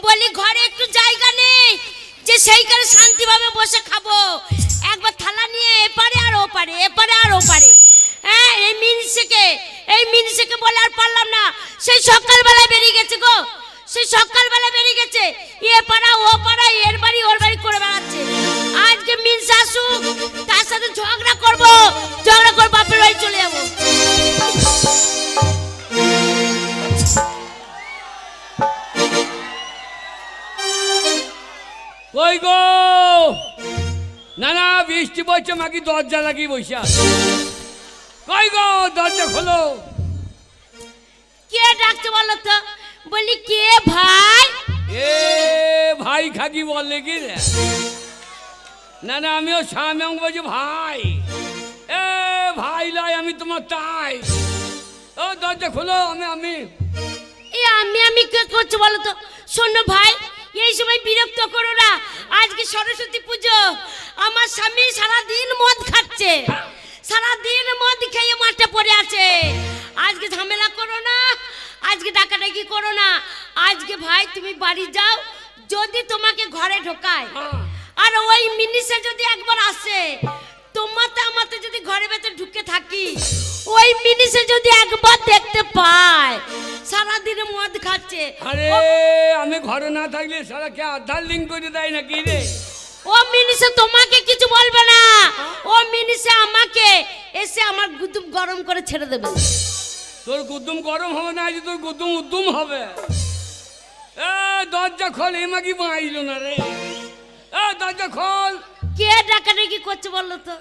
বলি ঘরে একটু জায়গা নেই যে সেইখানে শান্তিভাবে বসে খাবো। একবার থালা নিয়ে এপারে আর ওপারে, এপারে আর ওপারে। হ্যাঁ, এই মিনিষেকে বলে আর পারলাম না। সেই সকালবেলায় বেরিয়ে গেছে গো, সেই সকালবেলা বেরিয়ে গেছে। এ পাড়া ও পাড়া, এর বাড়ি ওর বাড়ি করে বেড়াচ্ছে। আজকে মিনস আসুক, তার সাথে ঝগড়া করবো, ঝগড়া করে বাপের বাড়ি চলে যাবো। কই গো? না না, বৃষ্টি পড়ছে, মাকি দরজা লাগিয়ে বসে আছে। কই গো, দরজা খোলো। কে ডাকছে বলো তো? বলি কে ভাই? এ ভাই খাকি বললে কি রে? না না, আমিও স্বামী, আমি বলছি ভাই। এ ভাই লাই, আমি তোমার তাই। ও দরজা খোলো। আমি কে করছে বলো তো? শোনো ভাই, এই সময় বিরক্ত করো না। আজকে সরস্বতী পুজো, আমার স্বামী সারাদিন মদ খাচ্ছে, সারাদিন মদ খেয়ে মাঠে পড়ে আছে। আজকে ঝামেলা করো না, আজকে ডাকাডাকি করো না। আজকে ভাই তুমি বাড়ি যাও, যদি তোমাকে ঘরে ঢোকায় আর ওই মিনিসে যদি একবার আসে, তোমাতে আমাতে যদি ঘরে ভেতর ঢুকে থাকি, ওই মিনিসে যদি একবার দেখতে পায় সারাদিন মদ খাচ্ছে। আরে আমি ঘরে না থাকলে সারা কে আধার লিঙ্ক করে দেয় নাকি রে? ও মিনিসে তোমাকে কিছু বলবে না, ও মিনিসে আমাকে এসে আমার গুদুম গরম করে ছেড়ে দেবে। তোর গুদুম গরম হবে না, আজ তোর গুদুম উদ্যম হবে। এ দরজা খোল, এমাকি মাইল না রে। এ দরজা খোল। কে ডাকাডাকি করছে বলো তো?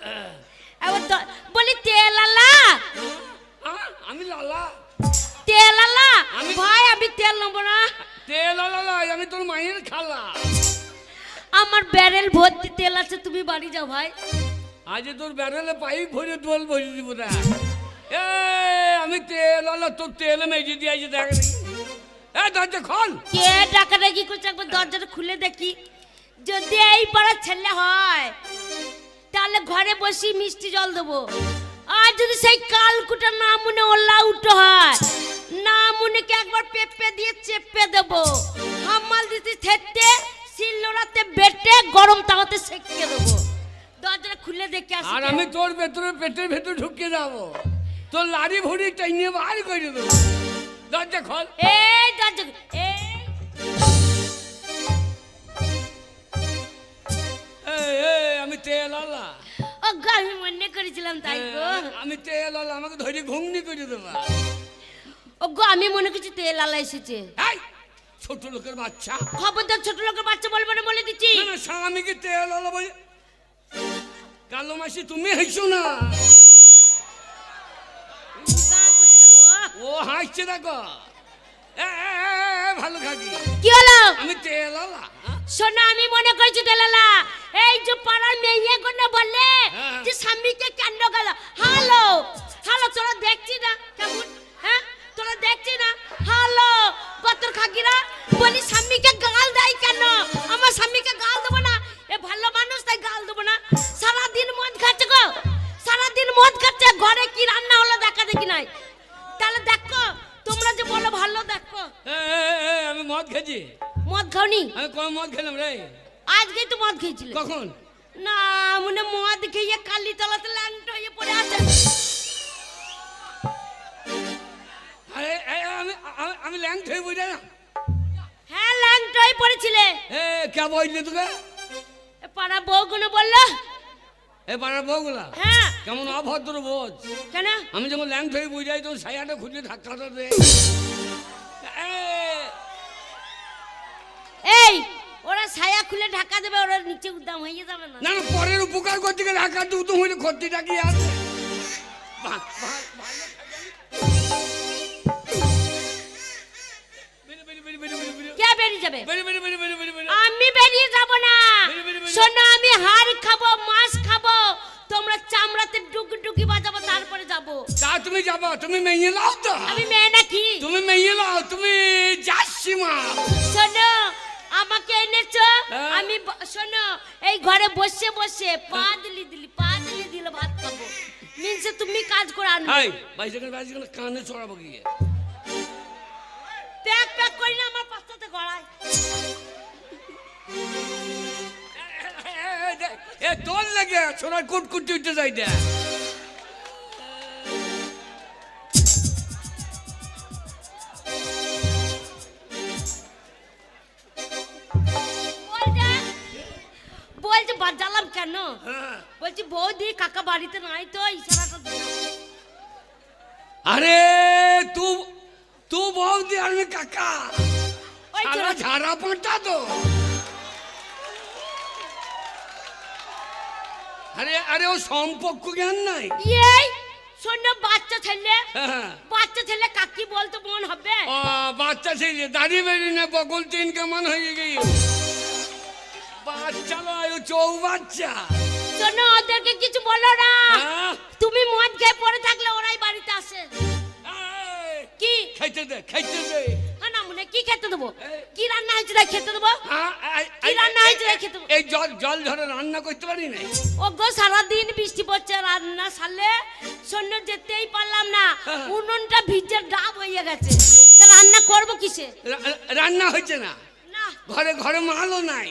এবার বলি তেলালা। আমি লালা। তেলালা? ভাই আমি তেল নেবো না। তেলালা, আমি তোর মায়ের খালা। আমার ব্যারেল ভর্তি তেল আছে, তুমি বাড়ি যাও ভাই। আজ তোর ব্যারেলে পাইপ ভরে তোল বসে দিব না। এ আমি তেলালা, তোর তেল মেজে দিয়ে আজ দেখ। এ দরজা খোল। কে ডাকাডাকি করছে? একবার দরজাটা খুলে দেখি। যদি এই পাড়ার ছেলে হয় তাহলে ঘরে বসি মিষ্টি জল দেবো। আর যদি সেই কালকুটা না মনে ওল্লা উঠো হয়, না মনেকে একবার পেপে দিয়ে চেপে দেবো। হামাল দিতে থেতে শিলনোড়াতে বেটে গরম তাওয়াতে সেঁকে দেবো। দরজাটা খুলে দেখে আসি। আর আমি তোর ভেতরে পেটের ভেতর ঢুকে যাবো, তোর লাড়ি ভুড়ি টাইনে বার করে দেবো। দরজা খোল। এই দরজা আমি তেলালা। ও গো, আমি মনে করেছিলাম তাই গো। আমি তেলালা, আমাকে ধরে ঘুমনি করে দেবা। ও গো, আমি মনে করছি তেলালা এসেছে। ছোট লোকের বাচ্চা, খবরদার ছোট লোকের বাচ্চা বলবো না, বলে দিচ্ছি। স্বামীকে তেলালা বলে। কালো মাসি তুমি হাসছো না? ও হাসছে দেখো। ভালো খাবি। কি হলো? আমি তেলালা। শোনো, আমি মনে করছি তেলালা। এই যে পাড়ার মেয়ে কোনে বললে যে স্বামীকে কেন গেল। হ্যালো হ্যালো, তোরা দেখছি না কেমন? হ্যাঁ, তোরা দেখছি না? হ্যালো গতর খাকিরা, বলি স্বামীকে গাল দেয় কেন? আমার স্বামীকে গাল দেবো না, এ ভালো মানুষ তাই গাল দেবো না। সারাদিন মদ খাচ্ছে গো, সারাদিন মদ খাচ্ছে। ঘরে কি রান্না হলো দেখা দেখি নাই। তাহলে দেখো, তোমরা যে বলো ভালো, দেখো। আমি মদ খেয়েছি। মদ খাওনি? আমি কোন মদ খেলাম রে? আজকেই তো মদ খেয়েছিলে। কখন? না মনে মদ খেয়ে কালি তলাতে ল্যাংট হয়ে পড়ে আছে। আমি ল্যাংট হয়ে বুঝে না। হ্যাঁ, ল্যাংট হয়ে পড়েছিলে। কে বললি তোকে? পাড়া বউগুলো বললো। এ পাড়ার বউগুলা? হ্যাঁ। কেমন অভদ্র বোঝ। কেন? আমি যখন ল্যাংট হয়ে বুঝে যাই, তো ছায়াটা খুঁজে ধাক্কাটা দে। এই ওরা ছায়া খুলে ঢাকা দেবে, ওরা নিচে উদ্দাম হয়ে যাবে না? না না, পরের উপকার করতে গেলে ঢাকা উদ্দাম হইলে ক্ষতিটা কি আছে? কে বেরিয়ে যাবে? আমি বেরিয়ে যাব না। শোনো, আমি হাড় খাবো, মাছ খাবো, তোমরা চামড়াতে ডুকি বাজাবো, তারপরে যাবো। তা তুমি যাবো? তুমি মেয়ে লাও তো? আমি মেয়ে নাকি? তুমি মেয়ে লাও, তুমি যাচ্ছি মা। শোনো, আমাকে এনেছো, আমি শোনো এই ঘরে বসে বসে পা দিলি দিলে ভাত খাবো। মিনসে তুমি কাজ করে আনবে। এই বাইরে কানে চড়াবো গিয়ে। প্যাক করি না, আমার পাশটাতে গড়ায়। গে ছোড়ার কুটকুটি উঠতে যাই দে বলছে বাজালাম কেন বলছি বৌদি কাকা বাড়িতে নাই তো ইশারাটা দিলাম। अरे तू बौदी और मैं काका ওই साला झाड़ा पड़ता तो अरे अरे वो সম্পর্ক জ্ঞান নাই এই শোনো বাচ্চা ছেলে কাকি বলতে মন হবে ও বাচ্চা ছেলে দাড়ি বেরি না বগল তিন কেমন হয়ে গই বাচ্চা লয় চৌ বাচ্চা শোনো ওদেরকে কিছু বলো না হ্যাঁ? তুমি মদ খেয়ে পড়ে থাকলে ওরাই বাড়িতে আসে এই, কি খাইতে দে না মনে কি খেতে দেবো কি রান্না হয়েছে তাই খেতে দেবো কি রান্না হয়েছে তাই খেতে দেবো এই জল ধরে রান্না করতে পারি না ও গো সারাদিন বৃষ্টি পড়ছে রান্না সালে শোনো যেতেই পারলাম না উনুনটা ভিজে ডাব হয়ে গেছে তা রান্না করবো কিসে রান্না হয়েছে না না ঘরে মালও নাই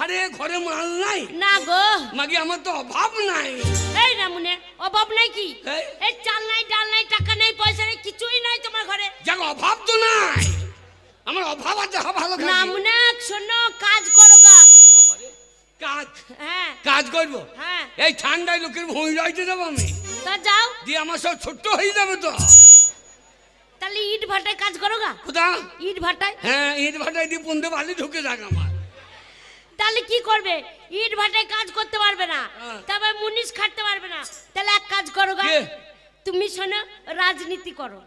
আরে ঘরে মাল নাই না গো মাগি আমার তো অভাব নাই এই রামুনে অভাব নাই কি এই? এই চাল নাই ডাল নাই টাকা নেই পয়সা নেই কিছুই নাই তোমার ঘরে যাক অভাব তো নাই আমার অভাব আছে ভালো খাই রামুনে শোনো কাজ করো গা কাজ হ্যাঁ কাজ করবো হ্যাঁ এই ঠান্ডায় লোকের ভুঁই রাইতে যাবো আমি তা যাও দিয়ে আমার সব ছোট্ট হয়ে যাবে তো তাহলে ইট ভাটায় কাজ করো গা কোথা ইট ভাটায় হ্যাঁ ইট ভাটায় দিয়ে পন্দে বালি ঢুকে যাক আমার তাহলে কি করবে ইট ভাটায় কাজ করতে পারবে না হ্যাঁ। তারপর মুনিশ খাটতে পারবে না তাহলে এক কাজ করো গা কে? তুমি শোনো রাজনীতি করো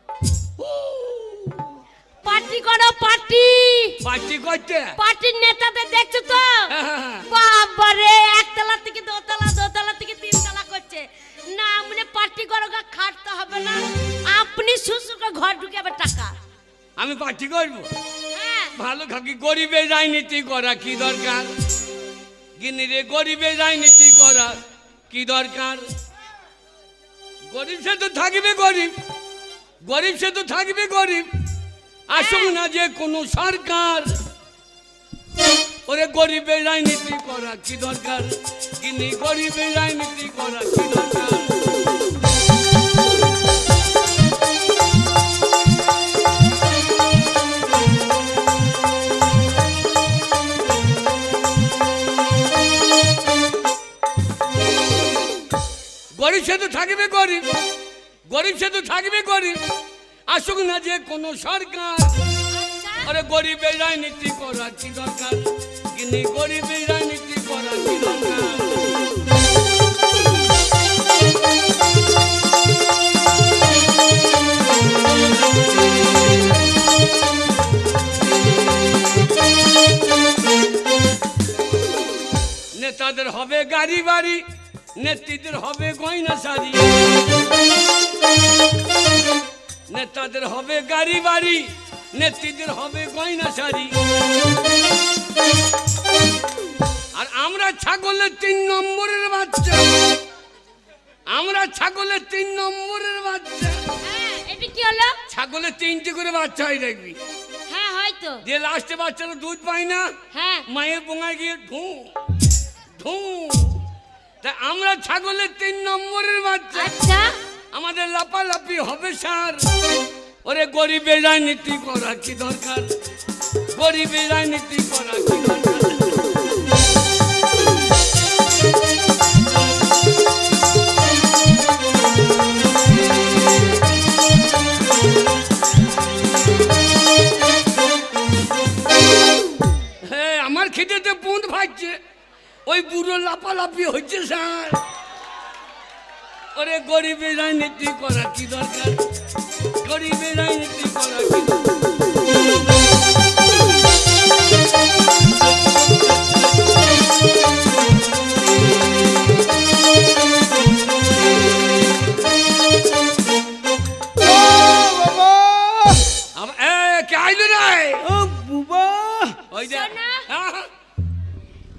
পার্টি করো পার্টি পার্টি করতে পার্টির নেতাদের দেখছো তো হ্যাঁ। বাবারে একতলা থেকে দোতলা থেকে তিনতলা করছে না মানে পার্টি করো গা খাটতে হবে না আপনি শ্বশুরকে ঘর ঢুকে আবার টাকা আমি পার্টি করবো হ্যাঁ ভালো খাকি গরিবের রাজনীতি করা কি দরকার গিনি রে গরিবের রাজনীতি করা কি দরকার গরিব সে তো থাকবে গরিব সে তো থাকবে গরিব আসুক না যে কোনো সরকার ওরে গরিবের রাজনীতি করা কি দরকার গিনি গরিবের রাজনীতি করা কি দরকার গরিব সে তো থাকবে গরিব সে তো থাকবে গরিব আসুক না যে কোনো সরকার আরে গরিবের রাজনীতি করা কি দরকার কিন্তু গরিবের রাজনীতি করা কি দরকার নেতাদের হবে গাড়ি বাড়ি নেত্রীদের হবে গয়না শাড়ি নেতাদের হবে গাড়ি বাড়ি নেত্রীদের হবে গয়না শাড়ি আর আমরা ছাগলের 3 নম্বরের বাচ্চা আমরা ছাগলের 3 নম্বরের বাচ্চা হ্যাঁ এটা কি হলো ছাগলের 3টে করে বাচ্চা হয় দেখবি হ্যাঁ হয়তো যে লাস্টে বাচ্চারা দুধ পায় না হ্যাঁ মায়ের পোঙায় গিয়ে ঢু ঢু তা আমরা ছাগলের 3 নম্বরের বাচ্চা আচ্ছা আমাদের লাপালাপি হবে স্যার ওরে গরিবের রাজনীতি করা কি দরকার গরিবের রাজনীতি করা কি দরকার হ্যাঁ আমার খিদেতে পুঁত ভাজছে ওই বুড়ো লাপালাপি হচ্ছে স্যার ওরে গরিবের রাজনীতি করা কি দরকার গরিবের রাজনীতি করা কি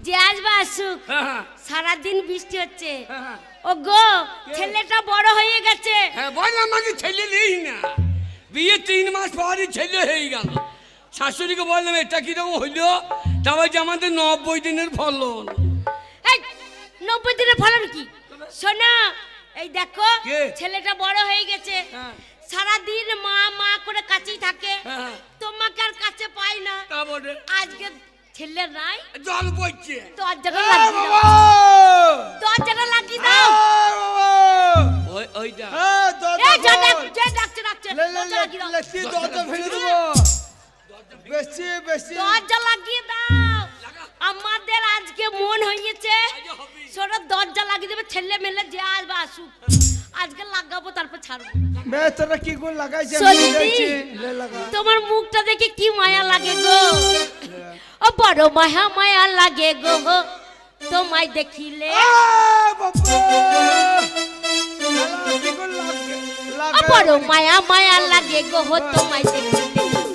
যে আসবে আসুক সারাদিন বৃষ্টি হচ্ছে ও গো ছেলেটা বড় হয়ে গেছে হ্যাঁ বললাম আমাকে ছেলে নেই না বিয়ে 3 মাস পরই ছেলে হয়ে গেল শাশুড়িকে বললাম এটা কিরকম হইলো তারপর যে আমাদের 90 দিনের ফলন এই, 90 দিনের ফলন কি শোনো এই দেখো কে? ছেলেটা বড় হয়ে গেছে হ্যাঁ। সারা দিন মা মা করে কাছেই থাকে হ্যাঁ। তোমাকে আর কাছে পাই না তা বলে আজকে ছেলে নাই জল পড়ছে দরজাটা লাগিয়ে দাও দরজাটা লাগিয়ে দাও ওইটা এই যে ডাকছে দরজা লাগিয়ে দাও দরজা লাগিয়ে দাও আমাদের আজকে মন হয়েছে ছোট দরজা লাগিয়ে দেবে ছেলে মেলে যে আসবে আসুক আজকে লাগাবো তারপর ছাড়বো তোরা কি করে লাগাইছে সত্যি তোমার মুখটা দেখে কি মায়া লাগে গো ও বড় মায়া মায়া লাগে গো তোমায় দেখিলে ও বড় মায়া মায়া লাগে গো তোমায় দেখিলে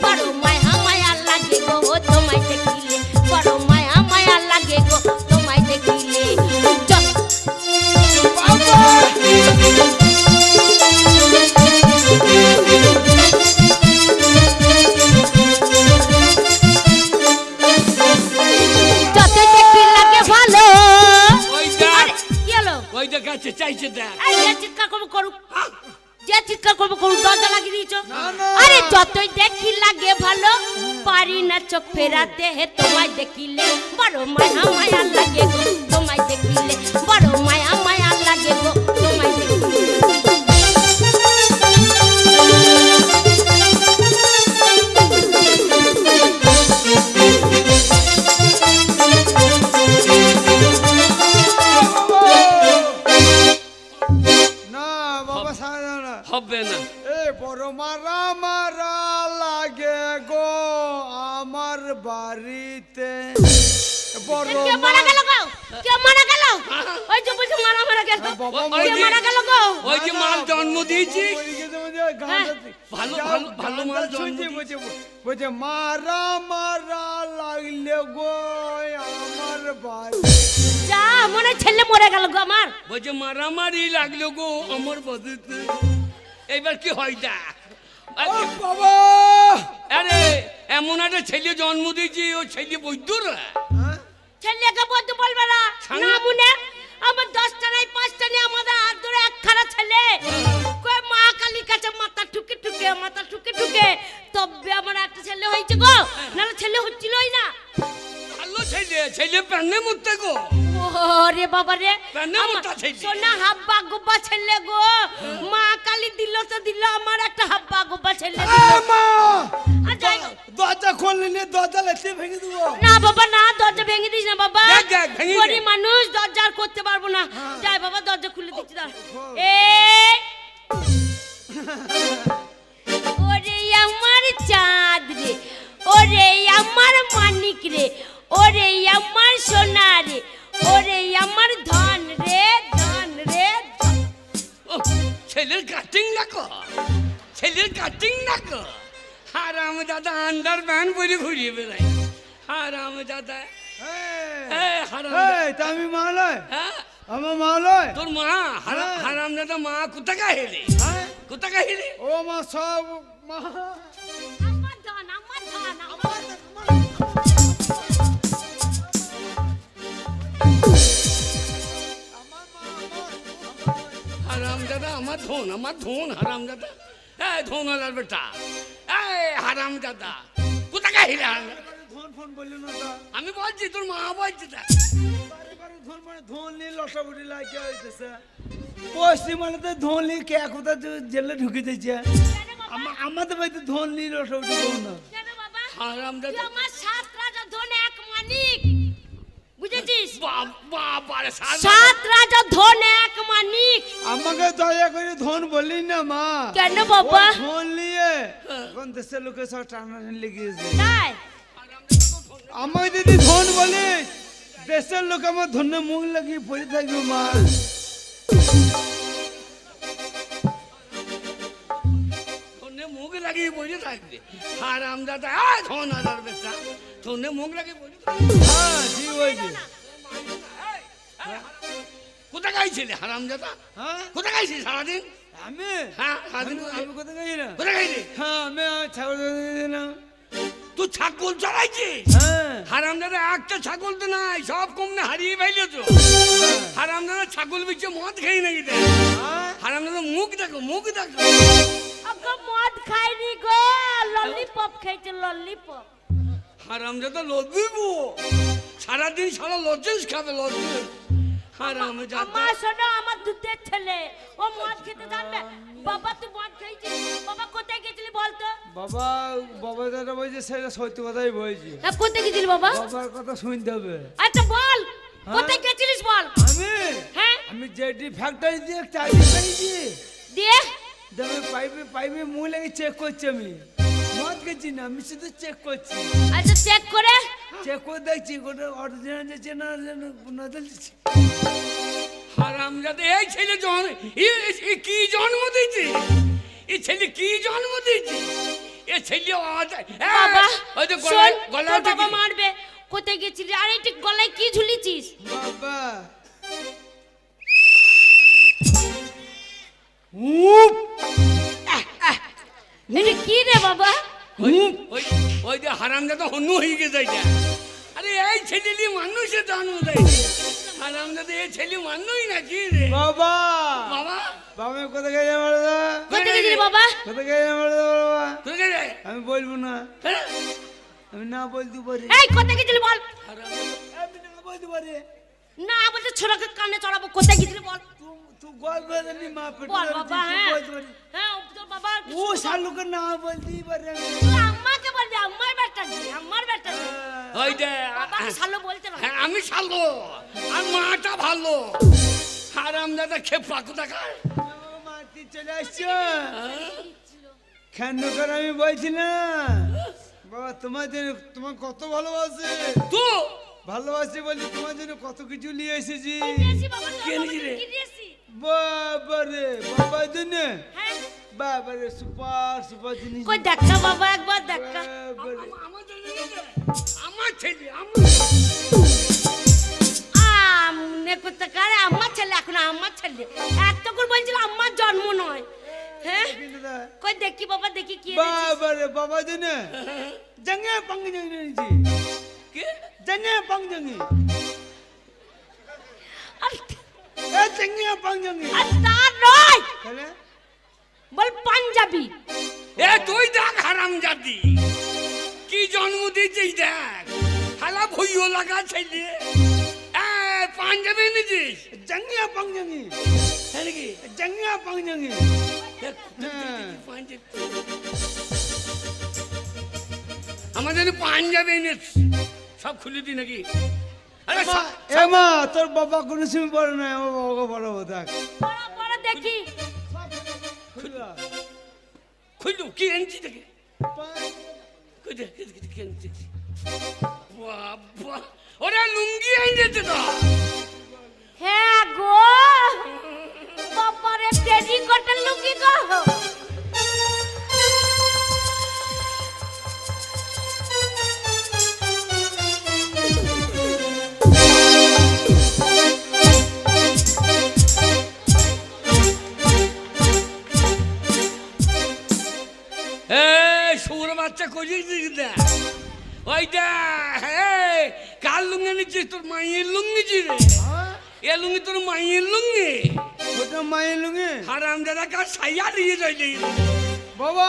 বড় মায়া মায়া লাগে গো তোমায় দেখিলে বড় মায়া মায়া লাগে গো তোমায় দেখিলে যত দেখি লাগে ভালো আরে কি হলো ওইটা কাছে চাইছে দেখ এই যে চিৎকার করবো করুক যে চিৎকার করবো করুক দরজা লাগিয়ে দিয়েছো আরে যতই দেখি লাগে ভালো পারি না চোখ ফেরাতে হে তোমায় দেখিলে বড় মায়া মায়া লাগে গো তোমায় দেখিলে বড় মায়া মায়া লাগে গো তোমায় দেখিলে না বাবা সারা না হবে না এ বড় মারা মারা লাগে গো আমার বাড়িতে বড় কে মারা গেল গো কে মারা গেল ওই যে বলছে মারা মারা গেল কে মারা গেল গো ওই যে মাল জন্ম দিয়েছি হ্যাঁ। ভালো ভালো মাল জন্ম দিয়েছি বলছে মারা মারা লাগলে গো আমার বাড়ি যা মনে হয় ছেলে মরে গেল গো আমার বলছে মারামারি লাগলো গো আমার বাড়িতে এইবার কি হয় দেখ বাবা আরে এমন একটা ছেলে জন্ম দিয়েছি ও ছেলে বৈদ্যরা ছেলেকে বলতে বলবে না না মনে আমার 10টা নাই 5টা নেই আমাদের হাত ধরে একখানা ছেলে কই মা কালী কাছে মাথা ঠুকে ঠুকে তবে আমার একটা ছেলে হয়েছে গো নাহলে ছেলে হচ্ছিলই না ভালো ছেলে প্যান্নে মুততে গো ওরে বাবা রে প্যান্নে মুতা ছেলে সোনা হাব্বা গুব্বা ছেলে গো মা কালী দিল তো দিল আমার একটা হাব্বা গুব্বা ছেলে মা আর যাই হোক। দরজা খুললি নি দরজা লেতে ভেঙে দেবো না বাবা না দরজা ভেঙে দিস না বাবা দেখ, ভেঙে দে। গরিব মানুষ দরজা আর করতে পারবো না যাই বাবা দরজা খুলে দিচ্ছি দাঁড়া ওরে আমার চাঁদ রে ওরে আমার মানিক রে ওরে আমার সোনা রে ওরে আমার ধন রে ধন রে ধন। ও, ছেলের কাটিং না গো হারাম দাদা আন্ডার প্যান্ট পরে ঘুরিয়ে বেড়াই হারাম দাদা হারাম আমি মালয় হ্যাঁ আমার মালয় তোর মা হারাম দাদা মা কোথাকা হেলে ও মা সব মা আমার ধন আমার ধন আমার হারাম দাদা আমার ধন হারাম দাদা ধন হাজার বেটা হারাম দাদা কোথাকা হেলে ধন ফোন বললি না তা আমি বলছি তোর মা বলছি তা বারে ধন মানে ধন নিয়ে লসাবুটি লাগে হইতেছে পশ্চিমালাতে ধন নিয়ে কে কোথা জেলে ঢুকে যাচ্ছে আমাদের বাড়িতে ধন নিয়ে লসাবুটি করো না কেন বাবা হারাম দাদা তুই আমার 7 রাজা ধন এক মানিক বুঝেছিস বাবারে 7 রাজা ধন এক মানিক আমাকে দয়া করে ধন বললি না মা কেন বাবা ও ধন নিয়ে কোন দেশের লোকের সব টানা লেগেছে তাই আমাকে যদি ধন বলিস দেশের লোক আমার ধনে মুখ লাগিয়ে পড়ে থাকবে মা ধনে মুখ লাগিয়ে বসে থাকবে হারাম দাদা ধন হাজার বেটা ধনে মুখ লাগিয়ে বসে হ্যাঁ ঠিক হয়েছে কোথায় গাইছিলে হারাম দাদা হ্যাঁ কোথায় গাইছিস সারাদিন আমি হ্যাঁ সারাদিন আমি কোথায় গেছি না কোথায় গাইলি হ্যাঁ আমি ছাগল না তুই ছাগল চড়াইছিস? হ্যাঁ হারামজাদা একটা ছাগল তো নাই, সব কমনে হারিয়ে ফেলে তো। হারামজাদা ছাগল বিচ্ছে মদ খাই নাকি দেখ? হ্যাঁ? হারামজাদা মুখ দেখো, মুখ দেখো। আগে মদ খাইনি গো, ললিপপ খাইছে ললিপপ। হারামজাদা লজ্জিব, সারাদিন সারা লজেন্স খাবে, লজেন্স। হারামজাদা আমার শোনো, আমার দুধের ছেলে, ও মদ খেতে জানবে। বাবা তুই মদ খাইছিস? বাবা কোথায় গেছিলি বলতো? বাবা বাবা যেটা বলছে সেটা সত্যি কথাই বলছি। হ্যাঁ, কোথায় গেছিলি বাবা? বাবার কথা শুনতে হবে। আচ্ছা বল, কোথায় গেছিলিস বল। আমি হ্যাঁ আমি যেটি ফ্যাক্টরি দিয়ে চাকরি পেয়েছি, দিয়ে আমি পাইপে পাইপে মুখ লেগে চেক করছি। আমি মদ খেয়েছি না, আমি শুধু চেক করছি। আচ্ছা চেক করে চেক করে দেখছি ওটা অরিজিনাল যাচ্ছে না নদল যাচ্ছে। হারামজাদা এই ছেলে কি জন্ম দিয়েছে? এই ছেলে কি জন্ম দিয়েছে? এ ছেলে বাবা ওই যে শোন, গলায় তোর বাবা মারবে। কোথায় গেছিলি? আর এই গলায় কি ঝুলিছিস? বাবা এটা কি রে বাবা? ওই যে হারামজাদা হনু হয়ে গেছে এটা। আরে এই ছেলে মানুষের জন্ম দেয়। হারামজাদা এই ছেলে মানুষ নাকি রে? বাবা বাবা বাবা কোথায় গেছে বলো তো? কোথায় গেছিলি বাবা? কোথায় গেছে বলো তো বাবা? তুই কে রে? আমি বলবো না, হ্যাঁ? আমি না বলতে পারি। এই কোথায় গেছিলি বল। আমি না বলতে পারি। না বলতে ছোড়াকে কানে চড়াবো। কোথায় গেছিলি বল। তুই গল্প জানি মা পেটে বল ধরেছিস, বাবা। তুই হ্যাঁ বলতে পারি। হ্যাঁ তোর বাবা ও শালুকে না বলতেই পারে। তুই আম্মাকে বলবি। আমার বেটা জি, আমার বেটা জি। ওই যে বাবাকে শালো বলতে না। হ্যাঁ আমি শালো, আর মাটা ভালো। হারামজাদা খেপা কোথাকার। মাটি চলে আসছো কেন করে? আমি বলছি না বাবা তোমার জন্য, তোমার কত ভালোবাসে, তো ভালোবাসি বলি তোমার জন্য কত কিছু নিয়ে এসেছি। দিয়েছি বাবা, তোর কে বাবা নিয়েছি রে? কি দিয়েছি? বাবারে বাবার জন্য, হ্যাঁ বাবারে সুপার সুপার জিনিস। কই দেখা বাবা, একবার দেখা। বাবারে। আমার জন্য নিতে। আমার ছেলে আমনে কোথাকার? আমার ছেলে এখন আমার ছেলে। এতক্ষণ বলছিল আমার জন্ম নয়। হ্যাঁ কিন্তু দা, কই দেখি বাবা, দেখি কি এনেছিস। বাবারে বাবার জন্য জঙ্গে পাঙ্গি জঙ্গে নিয়েছি। কে? জঙ্গে পাং জঙ্গে, আর- এ জঙ্গে পাং জঙ্গে। আর তা নয়, তাহলে বল পাঞ্জাবি। এ তুই দেখ হারামজাদি কি জন্ম দিয়েছিস দেখ। হালা ভুইও লাগা ছেলে। পাঞ্জাবি এনেছিস? জঙ্গে পাং জঙ্গে, হ্যাঁ নাকি? জঙ্গে পাং জঙ্গে। দেখ, হ্যাঁ। পাঞ্জাবি। আমার জন্য পাঞ্জাবি এনেছিস, সব খুলে দি নাকি? আরে এ মা তোর বাবা কোনো সময় বলে না, আমার বাবাকে বলো দেখ। বড় বড় দেখি। খুললু কি এনেছি দেখে? কি এনেছি? বাবা ওরা লুঙ্গি এনেছে তো। হ্যাঁ গো বাবারে, টেডি কটন লুঙ্গি গো। সুর বাচ্চা করিস না ওইটা। কার লুঙ্গি নিচ্ছিস? তোর মায়ের লুঙ্গি রে। এ লুঙ্গি তোর মায়ের লুঙ্গি। ওটা মায়ের লুঙ্গি। হারামজাদা কার সাইয়া দিয়ে যাইলে। বাবা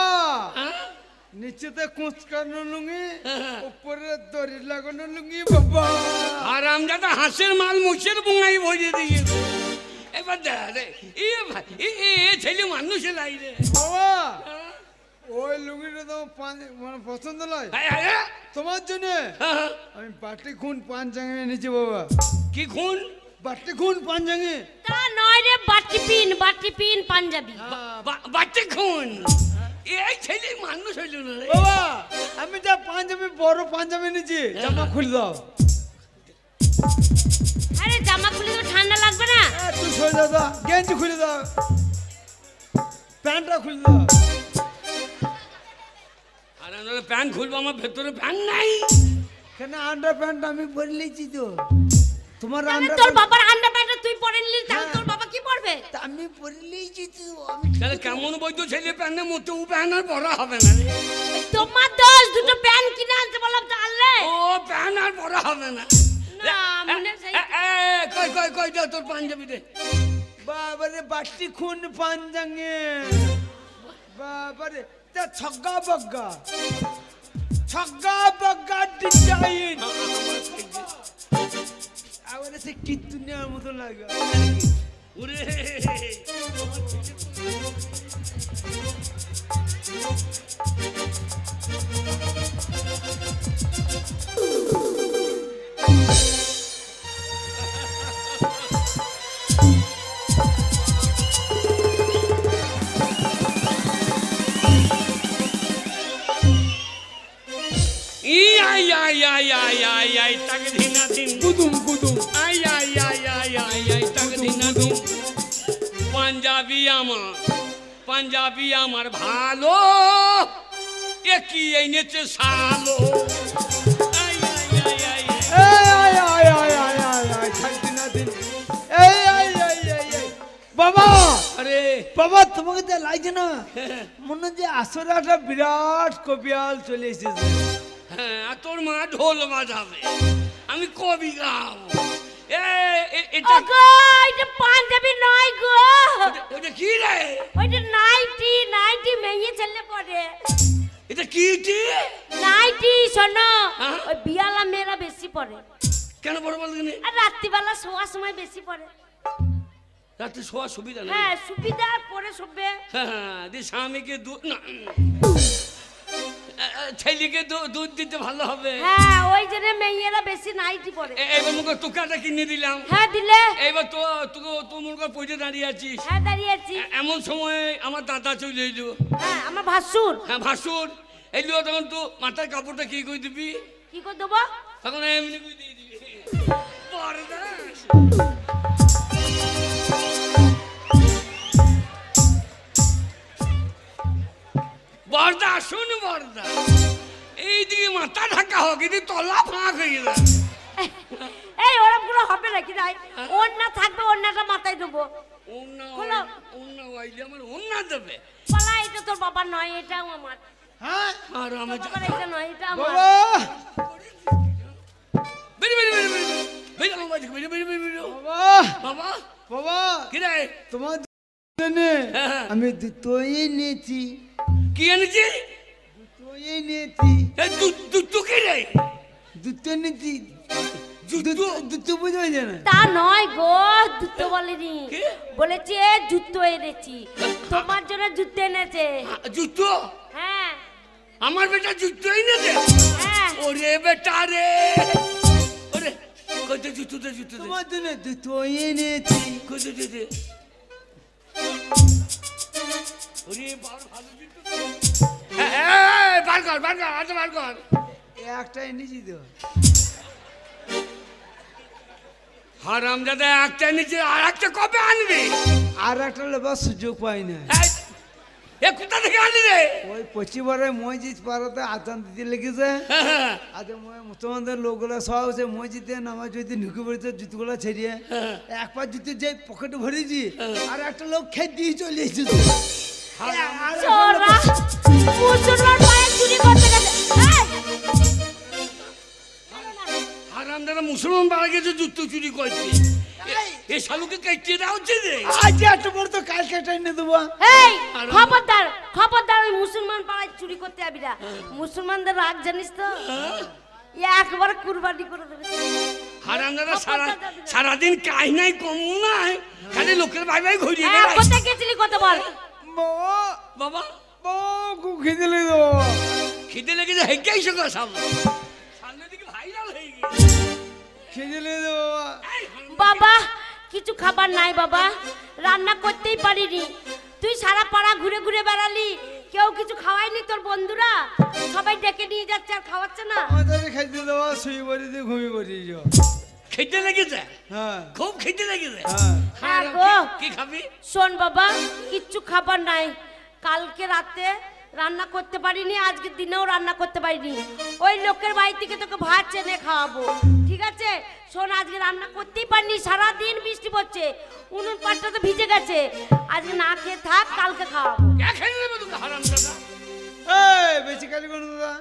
নিচেতে কুচকানো লুঙ্গি, উপরে দড়ি লাগানো লুঙ্গি। বাবা হারামজাদা হাঁসের মাল মুখের বুঙাই ভরে দিয়েছে। এবার দেখ এ ছেলে মানুষের লাই রে। বাবা ওই লুঙ্গিটা তো মানে পছন্দ নয় তোমার জন্য। আমি বাটি খুন পাঞ্জাঙ্গে এনেছি বাবা। কি খুন? বাটি খুন পাঞ্জাঙ্গে। তা নয় রে, বাটি পিন পাঞ্জাবি। বাচ্চা খুন। এই ছেলে মানুষ হইল না রে। বাবা আমি যা পাঞ্জাবি, বড় পাঞ্জাবি এনেছি, জামা খুলে দাও। আরে জামা খুলে তো ঠান্ডা লাগবে না? তুই সরে দাদা, গেঞ্জি খুলে দাও, প্যান্টটা খুলে দাও। প্যান্ট খুলবো, আমার ভেতরে প্যান্ট নাই। কেন আন্ডার প্যান্ট আমি পরে নিয়েছি তো। তোমার তাহলে আন্ডার তোর বাবার আন্ডার প্যান্ট তুই পরে নিলি, তাহলে তোর বাবা কি পরে? পড়বে? তা আমি পড়লেই যেত তাহলে কেমন বৈধ ছেলে প্যান্টে মোটেও প্যান্ট আর পরা হবে না রে। তোমার দোষ, দুটো প্যান্ট কিনে আনতে বললাম তাহলে। ও প্যান্ট আর পরা হবে না। না, মনে সেই কই কই কই দে তোর পাঞ্জাবি দে। বাবারে বাটি খুন পাঞ্জাঙ্গে বাবারে তা ছগ্গা বগ্গা ডিজাইন আরে সে কিতুনিয়ার মতো লাগে। ওরে পাঞ্জাবি আমার ভালো একই এনেছে সালো। বাবা আরে বাবা তোমাকে তো লাগছে না মনে হচ্ছে আসলে একটা বিরাট কবিয়াল চলে এসেছে। হ্যাঁ আর তোর মা ঢোল বাজাবে, আমি কবি গাবো। এটা পাঞ্জাবি নয় গো, ওটা কি রে? ওইটা নাইটি, নাইটি মেয়ে ছেলে পরে। এটা কি নাইটি শোনো, হ্যাঁ? ওই বিয়ালা মেয়েরা বেশি পরে, কেন বড় বল আর রাত্রিবেলা শোয়ার সময় বেশি পরে। রাতে শোয়া সুবিধা নেই। হ্যাঁ সুবিধা পরে শোবে। হ্যাঁ দি স্বামীকে দুধ না ছেলেকে দুধ দিতে ভালো হবে। হ্যাঁ ওই জন্য মেয়েরা বেশি নাইটি পরে। এবার মুখে টুকাটা কিনে দিলাম। হ্যাঁ দিলে। এইবার তো তুই মুখে পয়সা দাঁড়িয়ে আছিস। হ্যাঁ দাঁড়িয়ে আছি। এমন সময় আমার দাদা চলে এলো। হ্যাঁ আমার ভাসুর। হ্যাঁ ভাসুর এলো, তখন তো মাথার কাপড়টা কি করে দিবি? কি করে দেবো? তখন এমনি করে দিয়ে দিবি। বরদাস বরদা শুন বরদা, এইদিকে মাথা ঢাকা হোক, এদিকে তলা ফাঁক হয়ে যায়। এই ওরকম গুলো হবে নাকি? নাই ওন্না থাকবে, ওন্নাটা মাথায় দেবো। ওন্না ওইলে আমার ওন্না দেবে। পালা, এটা তোর বাবার নয়, এটাও আমার। হ্যাঁ আর আমি বাবার এটা নয়, এটা আমার। বাবা বেরি বেরি বেরি বেরি বেরি আমার বাড়ি বেরি বেরি বেরি বেরি। বাবা বাবা বাবা কি রে? তোমার জন্যে আমি দুটোই নিয়েছি। কি এনেছি? দুটোই নিয়েছি। দুটো কি রে? দুটো নিয়েছি। জুতো? দুটো বুঝতে পারছে না? তা নয় গো, জুতো বলেনি, কি? বলেছে জুতো এনেছি। তোমার জন্য জুতো এনেছে। জুতো? হ্যাঁ আমার বেটা জুতো এনেছে? হ্যাঁ। ওরে বেটা রে, ওরে কত জুতো দে, জুতো দে, তোমার জন্য দুটোই নিয়েছি। কত দে দে। ওরে বাবা ভালো জুতো। বার কর বার কর, আচ্ছা বার কর। একটা এনেছি তো। হারামজাদা একটা এনেছে, আর একটা কবে আনবি? আর একটা লেবার সুযোগ পাই না। এ কোথা থেকে আনলি রে? ওই পশ্চিমবঙ্গে মসজিদ পাড়াতে আজান দিতে লেগেছে। আজ মুসলমানদের লোকগুলো সব হচ্ছে মসজিদে নামাজ যদি ঢুকে পড়েছে, জুতোগুলো ছেড়িয়ে এক পা জুতো যে পকেটে ভরেছি, আর একটা লোক খেয়ে দিয়ে চলে এসেছে। চোরা মুসলমান পায়ে চুরি করতে গেছে। হারামজাদা মুসলমান পাড়া গেছে জুতো চুরি করছে। এ শালুকে কেটে দেওয়া হচ্ছে রে। আজ একটা বড় তো কালকে একটা এনে দেবো। এই খবরদার, খবরদার, ওই মুসলমান পাড়ায় চুরি করতে যাবি না। মুসলমানদের রাগ জানিস তো, একবার কুরবানি করে দেবে। হারামজাদা সারাদিন কাজ নাই কম নাই, খালি লোকের ভাই ভাই ঘুরিয়ে হ্যাঁ বেড়ায়। কোথায় গেছিলি কত বল? বাবা বাবা বাবা খুব খিদে লেগে দেবো। খিদে লেগেছে হেঁকেই সকাল সামনে সামনের দিকে ভাইরাল হয়ে গেছে। খিদে লেগে দেবো বাবা কিছু খাবার নাই বাবা, রান্না করতেই পারিনি। তুই সারা পাড়া ঘুরে ঘুরে বেড়ালি, কেউ কিছু খাওয়ায়নি? তোর বন্ধুরা সবাই ডেকে নিয়ে যাচ্ছে আর খাওয়াচ্ছে না। আমাদের খাইতে দেওয়া শুয়ে পড়িতে ঘুমিয়ে পড়িয়েছ। খেতে লেগেছে? হ্যাঁ খুব খেতে লেগেছে। হ্যাঁ হ্যাঁ গো। কি খাবি? শোন বাবা, কিচ্ছু খাবার নাই। কালকে রাতে রান্না করতে পারিনি, আজকে দিনেও রান্না করতে পারিনি। ওই লোকের বাড়ি থেকে তোকে ভাত চেনে খাওয়াবো, ঠিক আছে? শোন, আজকে রান্না করতেই পারিনি, সারাদিন বৃষ্টি পড়ছে। উনুন পাটটা তো ভিজে গেছে, আজকে না খেয়ে থাক, কালকে খাওয়াবো। কে খেয়ে নেবে তোকে হারাম দাদা? এই বেশি কালি করো দাদা,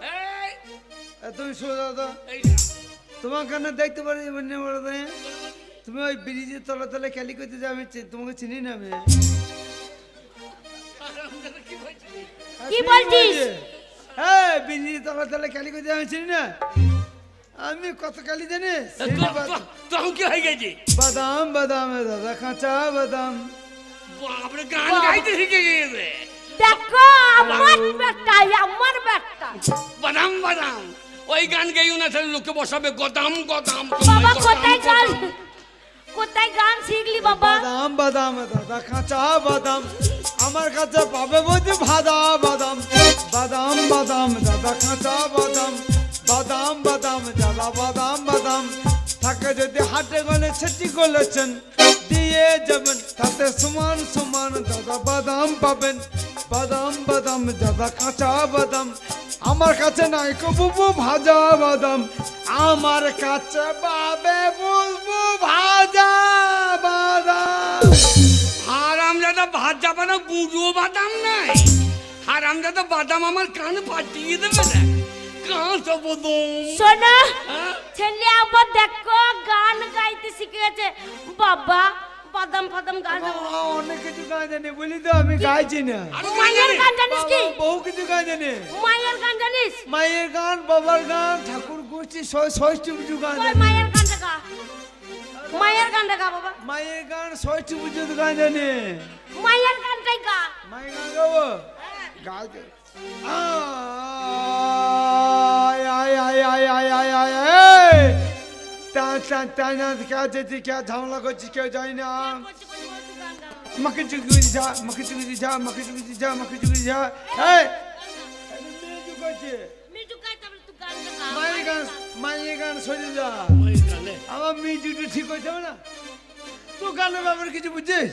এই তুমি শুনে দাদা, এই না। তোমার কানে দেখতে পারি বন্যা বড় তুমি ওই ব্রিজের তলা তলে ক্যালি করতে যাও, আমি তোমাকে চিনি না আমি। হারাম দাদা কি বলছিস? কি বলছিস? হ্যাঁ ব্রিজের তলা তলে ক্যালি করতে আমি চিনি না, আমি কত কালি জানিস? তখন কি হয়ে গেছে? বাদাম বাদাম দাদা, কাঁচা বাদাম। বাপরে গান গাইতে শিখে গেছে। দেখো আমার ব্যাগটা, আমার ব্যাগটা। বাদাম বাদাম ওই গান গাইও না, তাহলে লোকে বসাবে গদাম গদাম। বাবা কোথায় গান, কোথায় গান শিখলি বাবা? বাদাম বাদাম দাদা, কাঁচা বাদাম আমার কাছে পাবে বলছি, ভাদা বাদাম। বাদাম বাদাম দাদা, কাঁচা বাদাম। বাদাম বাদাম দাদা, বাদাম বাদাম থাকে যদি হাটে গলে সেটি গলেছেন দিয়ে যাবেন, তাতে সমান সমান দাদা বাদাম পাবেন। বাদাম বাদাম দাদা, কাঁচা বাদাম আমার কাছে নাই বুবু, ভাজা বাদাম আমার কাছে পাবে বুবু, ভাজা বাদাম। হারাম দাদা ভাত যাবে না, গুঁড়ো বাদাম নাই। হারাম দাদা বাদাম আমার কান ফাটিয়ে দেবে না, কাঁচা বাদাম। শোনো হ্যাঁ? ছেলে আবার দেখো গান গাইতে শিখে গেছে বাবা, বাদাম ফাদাম গান। অনেক কিছু গান জানি বলি তো, আমি গাইছি না। আরো গান মায়ের জানে? গান জানিস কি? বহু কিছু গান জানি, মায়ের গান জানিস? মায়ের গান, বাবার গান, ঠাকুর গোষ্ঠী, ষষ্ঠী পুজো গান ওই জানি। মায়ের গানটা গা, মায়ের গানটা গা বাবা, মায়ের গান, ষষ্ঠী পুজো গান জানি। মায়ের গানটাই গা। মায়ের গান গাবো, গাইতে क्या झामला করছিস কেউ যায় না, মাকে চুকি যা, মাকে চুকি যা, মাকে চুকি যা, মাকে চুকি যা। এই মিঠু গাইতে বলে তুই গানটা গা। মায়ের গান, মায়ের গান সরে যা, ওই গানে। আমার মিউজিকটা ঠিক হইতে হবে না। তুই গানের ব্যাপারে কিছু বুঝছিস?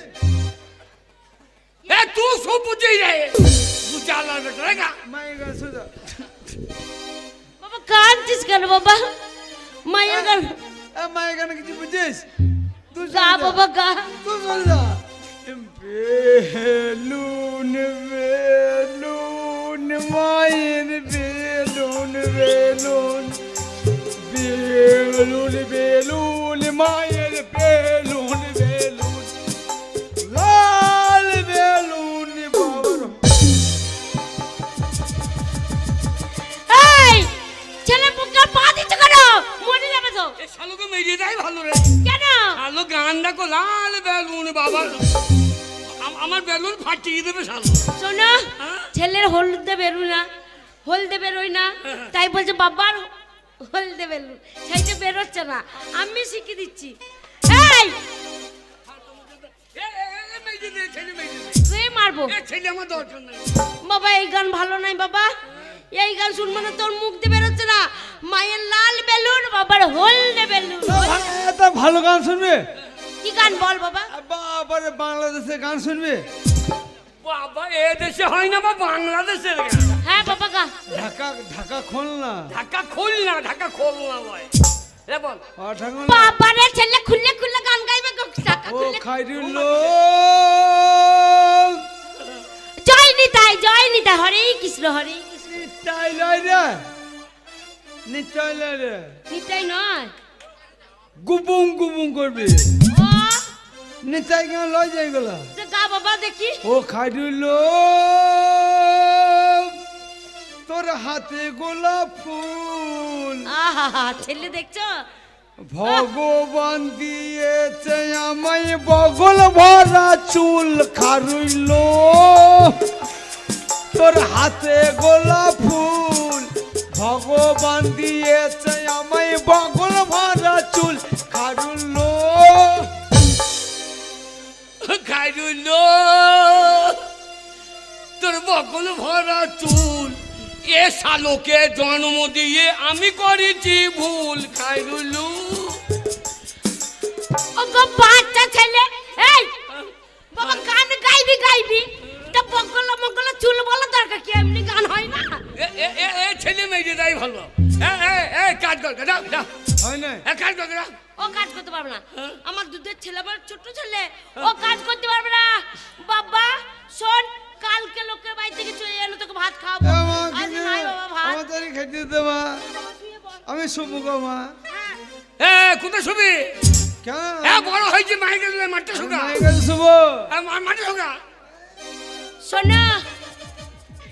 এ তুই সব বুঝেই রে, বুঝা আল্লাহর বেটা রে গা। মায়ের গান সোজা, বাবা কাঁদছিস কেন বাবা? মায়ের গান মায়ের গানে কিছু বুঝছিস? তুই গা বাবা গা। তুই সরে যা। বেলুন বেলুন মায়ের বেলুন, বেলুন বেলুন বেলুন মায়ের বেলুন, বেলুন লাল বেলুন বাবার। এই ছেলে বুকের পা দিতে কেন? মরে যাবে তো। এ শালুকে মেরে দেয় ভালো রে। কেন? শালু গান দেখো, লাল বেলুন বাবা, আমার বেলুন ফাটিয়ে দেবে শালু। শোনো হ্যাঁ? ছেলের হলদে বেরোয় না, হলদে বেরোয় না, তাই বলছে বাবার হলদে বেরোয়, সেইটা বেরোচ্ছে না, আমি শিখিয়ে দিচ্ছি। এই মেরে দে, ছেলে মেরে দে। তুই মারবো এ ছেলে আমার দরকার নাই। বাবা, এই গান ভালো নাই বাবা, এই গান শুনবো না, তোর মুখ দিয়ে বেরোচ্ছে না। মায়ের লাল বেলুন, বাবার হলদে বেলুন। তা ভালো গান শুনবে? কি গান বল বাবা? বাবারে বাংলাদেশের গান শুনবে? বাবা এ দেশে হয় না, বা বাংলাদেশের গান। হ্যাঁ বাবা গা। ঢাকা ঢাকা খোল না, ঢাকা খোল না, ঢাকা খোল না ভাই। এ বল। ঢাকা বাবারে ছেলে খুললে খুললে গান গাইবে গো, ঢাকা ও খুললে। খাইরুল জয় নিতাই, জয় নিতাই, হরে কৃষ্ণ, হরে কৃষ্ণ। নিতাই লয় রে, নিতাই লয় রে, নিতাই নয়, গুবুং গুবুং করবে। ও নিতাই গান লয় যাই গেলা। তো গা বাবা দেখি। ও খাইরুল তোর হাতে গোলাপ ফুল আহা ছেলে দেখছো? ভগবান দিয়েছে আমায় বগল ভরা চুল, খারুইল তোর হাতে গোলাপ ফুল, ভগবান দিয়েছে আমায় বগল ভরা চুল, খারুইল খাইরুল তোর বকল ভরা চুল, এ শালোকে জন্ম দিয়ে আমি করেছি ভুল। খাইরুল ও গো বাচ্চা ছেলে, এই বাবা গান গাইবি গাইবি, তা বগল মগল চুল বলা দরকার কি? এমনি গান হয় না। এ ছেলে মেয়ে দেয় ভালো। এ কাজ কর দাও দাও হয় না কাজ কর দাও ও কাজ করতে পারবে না আমার দুধের ছেলে আমার ছোট ছেলে ও কাজ করতে পারবে না বাবা শোন কালকে লোকের বাড়ি থেকে চলে এলো তোকে ভাত খাওয়াবো আজ নাই বাবা ভাত আমাদের খেতে দে মা আমি শুবো গো মা কোথায় শুবি কেন বড় হয়েছে মাই গেলে মাঠে শুকা শুবো মাঠে শুকা শোনো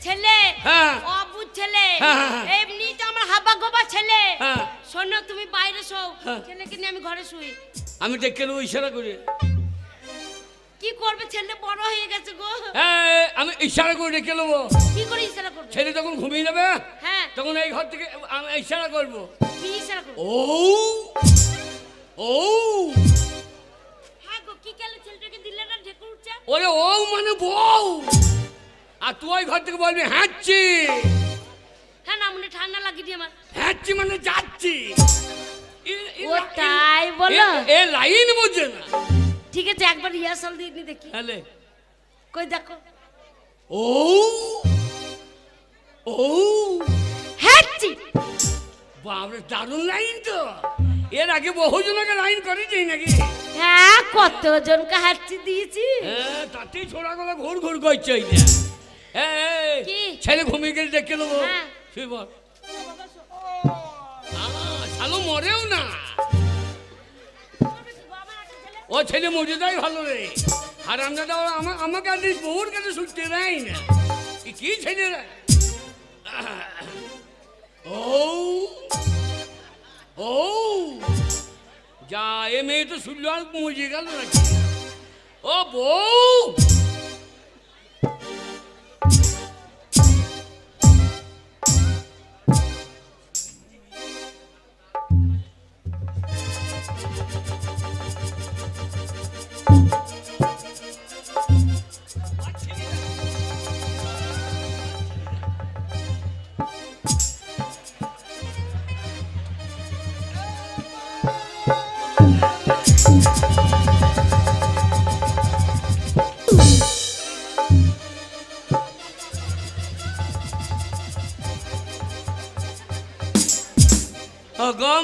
ছেলে হ্যাঁ। অবুঝ ছেলে হ্যাঁ। এমনি তো আমার হাবা গোবা ছেলে হ্যাঁ। শোনো তুমি বাইরে শোও ছেলেকে নিয়ে আমি ঘরে শুই আমি দেখে নেবো ইশারা করে কি করবে ছেলে বড় হয়ে গেছে গো আমি ইশারা করে ডেকে নেবো কি করে ইশারা করবে ছেলে তখন ঘুমিয়ে যাবে হ্যাঁ তখন এই ঘর থেকে আমি ইশারা করবো কি ইশারা করবে ও ও হ্যাঁ গো কি কেলে ছেলেটাকে দিলে না ঢেকে উঠছে ওরে ও মানে বউ আর তুই ওই ঘর থেকে বলবি হ্যাঁচ্ছি হ্যাঁ না মনে ঠান্ডা লাগিয়ে দিয়ে আমার হ্যাঁচ্ছি মানে যাচ্ছি ও তাই বলো এ লাইন বোঝে না ঠিক আছে একবার রিহার্সাল দিয়ে নি দেখি হ্যালে কই দেখো ও ও হ্যাঁচি বাবরে দারুণ লাইন তো এর আগে বহুজনকে লাইন করেছি নাকি হ্যাঁ কতজনকে হ্যাঁচি দিয়েছি তাতেই ছোড়া গলা ঘুর ঘুর করছে ওই কি? ছেলে ঘুমিয়ে গেলে দেখে নেবো হ্যাঁ। শুই বল শালো মরেও না ও ছেলে মজুদাই ভালো রে আর আমরা তো আমাকে আর বহুর কাছে শুনতে দেয় না কি ছেলেরা ও ও যা এ মেয়ে তো শুনলো আর মজে গেল নাকি ও বউ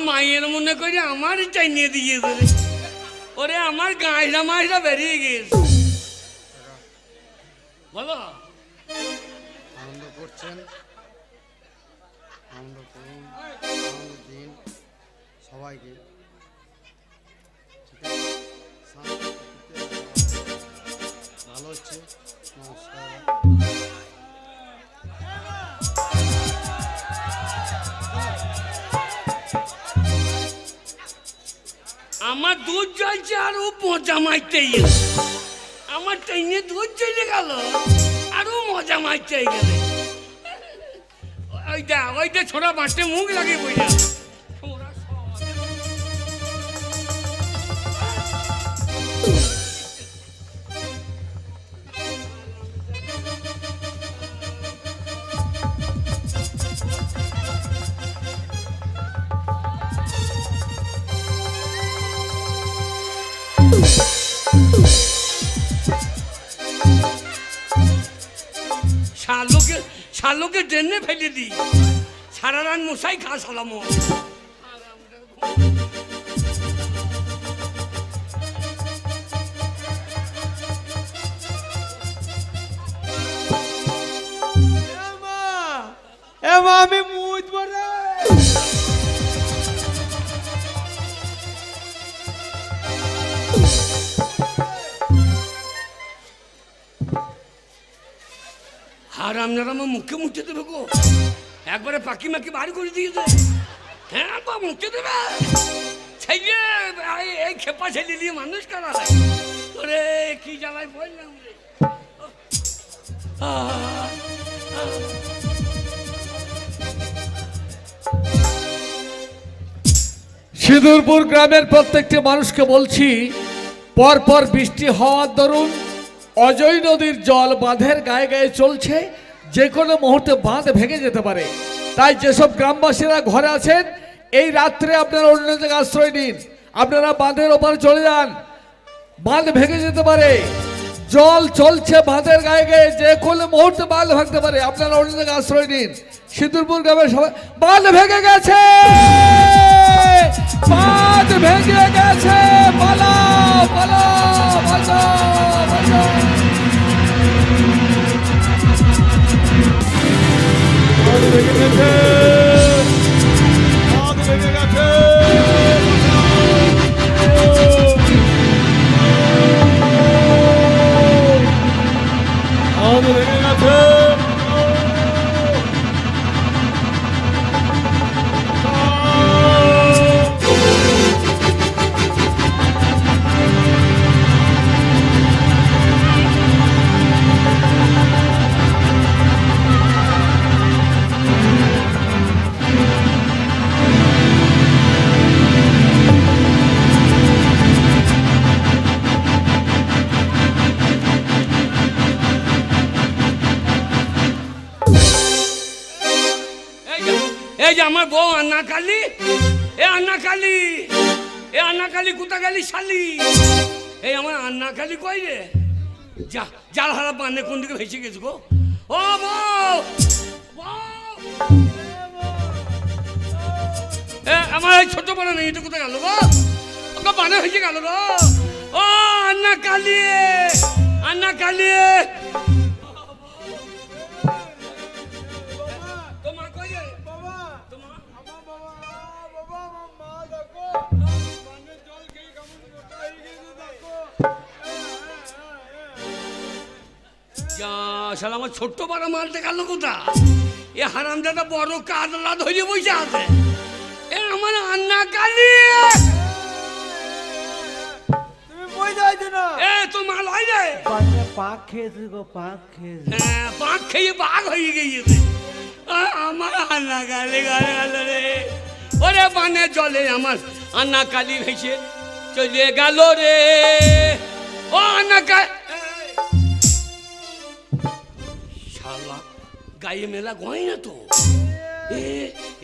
মায়ের মনে করি আমার চাইনিয়ে দিয়েছে ওরে আমার গাঁজা মাছটা বেরিয়ে গেছে বলো আনন্দ করছেন আনন্দ করুন আনন্দ দিন সবাইকে ঠিক আছে ভালো হচ্ছে নমস্কার আমার দুধ জ্বলছে আর ও মজা মারতে আমার ট্রেনে দুধ চলে গেল আর ও মজা মারতে গেলে ওইটা ছোড়া বাঁটে মুখ লাগিয়ে বইয়া শালোকে ডেনে ফেলে দিই সারা রাত মশাই খা সালাম আমি মুজ বলে আর আপনারা আমার মুখে মুখে দেবে গো একবারে পাখি মাকি বার করে দিয়েছে হ্যাঁ বা মুখে দেবে ছেলে এই খেপা ছেলে দিয়ে মানুষ করা হয় তোরে কি জ্বালায় বললাম রে সিঁদুরপুর গ্রামের প্রত্যেকটি মানুষকে বলছি পরপর বৃষ্টি হওয়ার দরুন অজয় নদীর জল বাঁধের গায়ে গায়ে চলছে যে কোনো মুহূর্তে বাঁধ ভেঙে যেতে পারে তাই যেসব গ্রামবাসীরা ঘরে আছেন এই রাত্রে আপনারা অন্য জায়গায় আশ্রয় নিন আপনারা বাঁধের ওপারে চলে যান বাঁধ ভেঙে যেতে পারে জল চলছে বাঁধের গায়ে গায়ে, যে কোনো মুহূর্তে বাঁধ ভাঙতে পারে। আপনারা অন্য জায়গায় আশ্রয় নিন। সিঁদুরপুর গ্রামের সবাই বাঁধ ভেঙে গেছে, বাঁধ ভেঙে গেছে, পালাও পালাও পালাও পালাও। বাঁধ ভেঙে গেছে, বাঁধ ভেঙে গেছে, বাঁধ ভেঙে গেছে। এই যে আমার বউ আন্না কালী, এ আন্না কালী, এ আন্না কালী কোথা গেলি শালি? এই আমার আন্না কালী কই রে? যা জাল হারা বান্নে কোন দিকে ভেসে গেছে গো? ও বউ, এ আমার এই ছোট বড় নেই, এটা কোথায় গেল গো? ওকে বানে ভেসে গেল গো। ও আন্না কালী, আন্না কালী, তোমার কই রে? আমার ছোট্ট বড় মালটা গেল কোথা? এ হারামজাদা বড় কাজলা ধরে বসে আছে। এ আমার আন্না কালী, তুমি বই যাইছো না? এ তো মাল হয় রে, পাক খেয়েছে গো, পাক খেয়েছে। হ্যাঁ পাক খেয়ে বাঘ হয়ে গিয়েছে। আমার আন্না কালী গালে গেল রে। ওরে বানে জলে আমার আন্না কালী ভেসে চলে গেল রে। ও আন্না কালী, শালা গায়ে মেলা গয় না তো।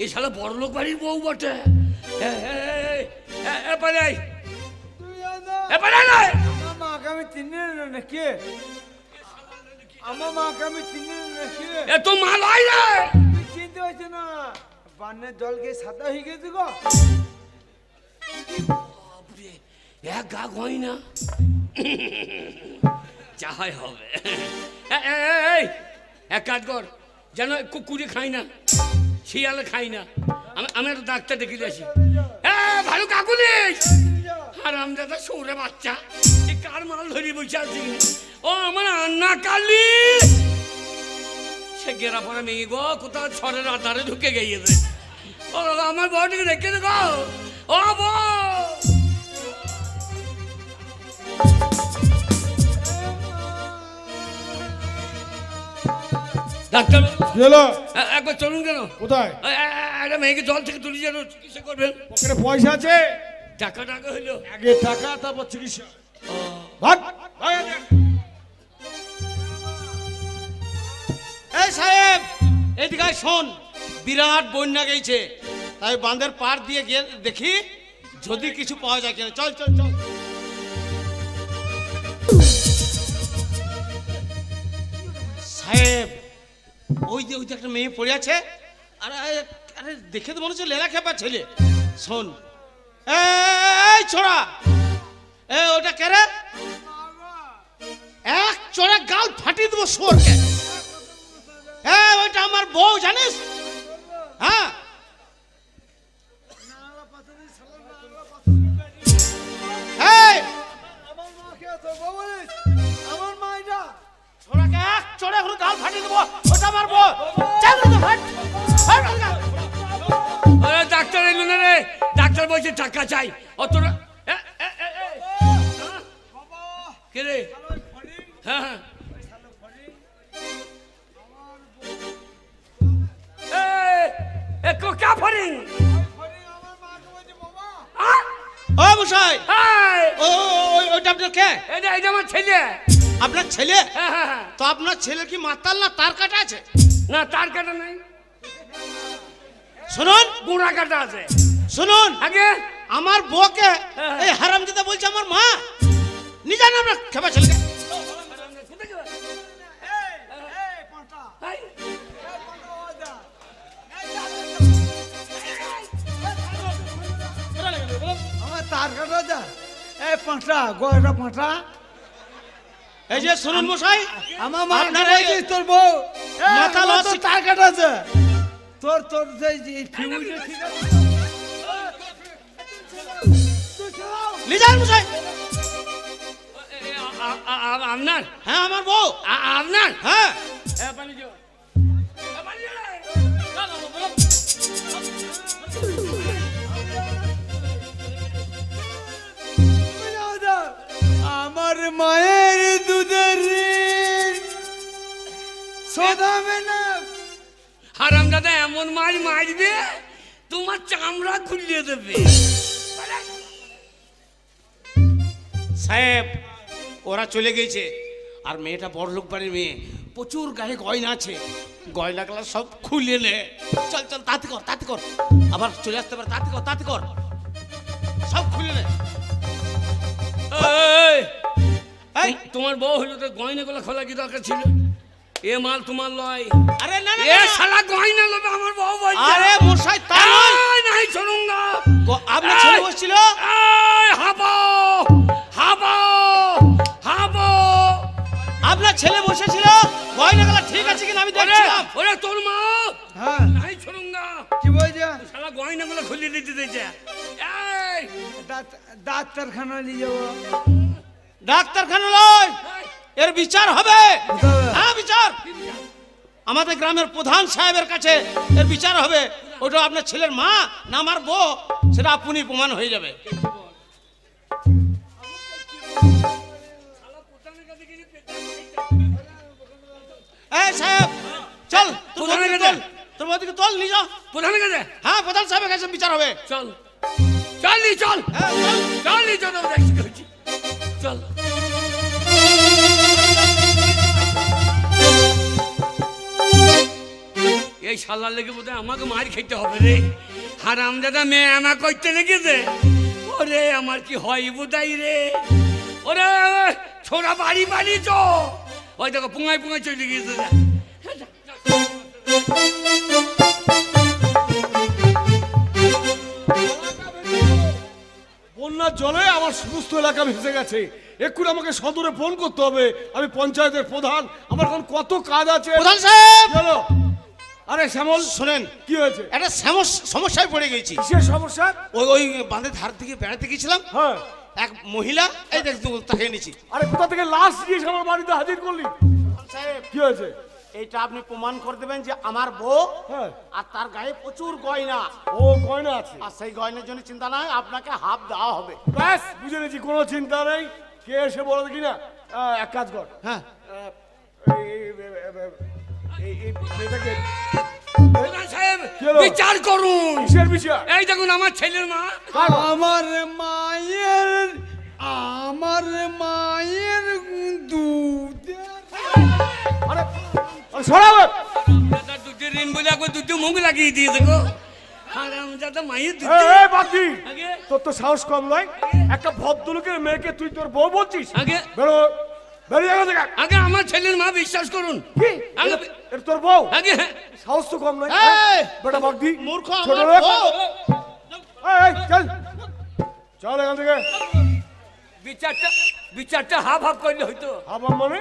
এ শালা বড় লোক বাড়ির বউ বটে। আমার মাকে আমি চিনি না নাকি? আমার মাকে আমি চিনি না নাকি? এ তো মাল হয় রে, তুমি চিনতে পারছো না? বানের জল গিয়ে সাদা হয়ে গেছে গো। এক গা গয় না, যা হয় হবে। এক কাজ কর, যেন কুকুরে খাই না, শিয়ালে খাই না। আমি একটা ডাক্তার ডেকে আসি। ভালো কাকুলি, হারামজাদা সৌরে বাচ্চা, এ কার মাল ধরি বসে আছি? ও আমার আন্না কালী, সে গেরা পড়া মেয়ে গো, কোথাও ছড়ের আধারে ঢুকে গিয়েছে। ও আমার বউটিকে দেখে গো। ও বউ, ডাক্তার একবার চলুন। কেন? কোথায়? একটা মেয়েকে জল থেকে তুলে যেন চিকিৎসা করবেন। পকেটে পয়সা আছে? টাকা টাকা হইলো আগে টাকা, তারপর চিকিৎসা। এই সাহেব, এইদিকে শোন, বিরাট বন্যা গেছে, তাই বাঁধের পার দিয়ে গিয়ে দেখি যদি কিছু পাওয়া যায় কিনা। চল চল চল। সাহেব, ওই যে একটা মেয়ে পড়ে আছে। আরে আরে দেখে তো মনে হচ্ছে লেলা খেপা ছেলে। শোন, এই ছোড়া, ওটা কে রে? এক চড়া গাল ফাটিয়ে দেবো শোরকে। ওইটা আমার বউ, জানিস? হ্যাঁ, ছোড়াকে এক চড়ে এখন গাল ফাটিয়ে দেবো। ওটা আমার বউ। ডাক্তার এলো না রে, ডাক্তার বলছে টাকা চাই। অত কে রে? হ্যাঁ, কা ফরিং? ও মশাই, ওইটা আপনার কে? এটা আমার ছেলে। আপনার ছেলে? হ্যাঁ। তো আপনার ছেলে কি মাতাল না তার কাটা আছে? না, তার কাটা নাই। শুনুন, গুড়া কাটা আছে। শুনুন, আগে আমার বউকে এই হারামজাদা বলছে আমার মা। নিজে না আপনার খেপা ছেলেকে। তার কাটা যা এই পাঁঠা গয়টা পাঁঠা এই যে শুনুন মশাই, আমার মা আপনার এই- বলছিস তোর বউ মাথা মাথা লস- তোর তার কাটা আছে তোর তোর সেই ফিউজে ঠিক আছে লিজান মশাই। আপনার হ্যাঁ আমার বউ। আপনার হ্যাঁ আমার মায়ের দুধের ঋণ শোধাবে না হারাম দাদা এমন মাছ মারবে তোমার চামড়া খুলিয়ে দেবে। সাহেব ওরা চলে গেছে, আর মেয়েটা বড় লোক বাড়ির মেয়ে, প্রচুর গায়ে গয়না আছে, গয়নাগুলো সব খুলে নে। চল চল তাতে কর তাতে কর, আবার চলে আসতে পারে, তাতে কর তাতে কর, সব খুলে নে। এই, এই, তোমার বউ হলো তো গয়নাগুলো খোলা কি দরকার ছিল? এ মাল তোমার লয়। আরে না না এ না। শালা গয়না লবে আমার বউ বলছে। আরে মশাই তা নয়। এই, নাই শুনুঙ্গা। আপনার ছেলে বসছিল। এই, হাবো হাবো হাবো। আপনার ছেলে বসেছিল, গয়নাগুলো ঠিক আছে কিনা আমি দেখছিলাম। ওরে তোর মা হ্যাঁ নাই শুনুঙ্গা। কি বলছে শালা গয়নাগুলো খুলে দিতে দিয়েছে। এই, ডাক্তারখানা নিয়ে যাবো ডাক্তারখানা লয়, এই, এর বিচার হবে। কোথায়? হ্যাঁ বিচার আমাদের গ্রামের প্রধান সাহেবের কাছে এর বিচার হবে। ওটা আপনার ছেলের মা না আমার বউ, সেটা আপনি প্রমাণ হয়ে যাবে। এই সাহেব চল, তোর প্রধানের বউদিকে কাছে? তোল, তোর বউদিকে তোল নিয়ে যা। প্রধানের কাছে হ্যাঁ প্রধান সাহেবের কাছে বিচার হবে। চল চল নি চল হ্যাঁ চল। চল নি চল দেখছি কি হচ্ছে। চল এই শালার লেগে বোধহয় আমাকে মার খেতে হবে রে। হারাম দাদা মেয়ে আমা করতে লেগেছে। ওরে আমার কি হয় বোধাই রে। ওরে ছোড়া বাড়ি বাড়ি চ। ওই দেখো পুঙায় পুঙায় চলে গিয়েছে। বন্যার জলে আমার সমস্ত এলাকা ভেসে গেছে। এক্ষুনি আমাকে সদরে ফোন করতে হবে। আমি পঞ্চায়েতের প্রধান, আমার এখন কত কাজ আছে। প্রধান সাহেব কি হলো? আরে শ্যামল, শোনেন, কি হয়েছে? একটা সমস্যায় পড়ে গেছি। কিসের সমস্যা? ওই বাঁধের ধার থেকে বেড়াতে গেছিলাম, হ্যাঁ, এক মহিলা এই দেখ তাকে এনেছি। আরে কোথা থেকে লাশ নিয়ে এসে আমার বাড়িতে হাজির করলি? সাহেব কি হয়েছে? এইটা আপনি প্রমাণ করে দেবেন যে আমার বউ, হ্যাঁ, আর তার গায়ে প্রচুর গয়না, ও গয়না আছে। আর সেই গয়নার জন্য চিন্তা নাই, আপনাকে হাফ দেওয়া হবে। ব্যাস বুঝে নিয়েছি, কোনো চিন্তা নেই। কে এসে বলে দেখি না, এক কাজ কর, হ্যাঁ এই মেয়েটাকে প্রধান সাহেব কি হলো? বিচার করুন। কিসের বিষয়? এই দেখুন আমার ছেলের মা। আমার মায়ের দুধের আরে আরে সরাবে। দাদা দুধের ঋণ বলে একবার দুধে মুখ লাগিয়ে দিয়ে দেখো। হারাম দাদা মায়ের দুধ। এই বাকি আগে তোর তো সাহস কম নয়। একটা ভদ্রলোকের মেয়েকে তুই তোর বউ বলছিস? আগে বেরো, বেরিয়ে গেছে। আগে আমার ছেলের মা বিশ্বাস করুন। কি আগে এটা তোর বউ? আগে সাহস তো কম নয়। এই! বেটা বাগদি মূর্খ ছোট আমার লোক। বউ। এই, চল চল এখান থেকে। বিচারটা হাফ হাফ করলে হইতো। হাবাম মানে?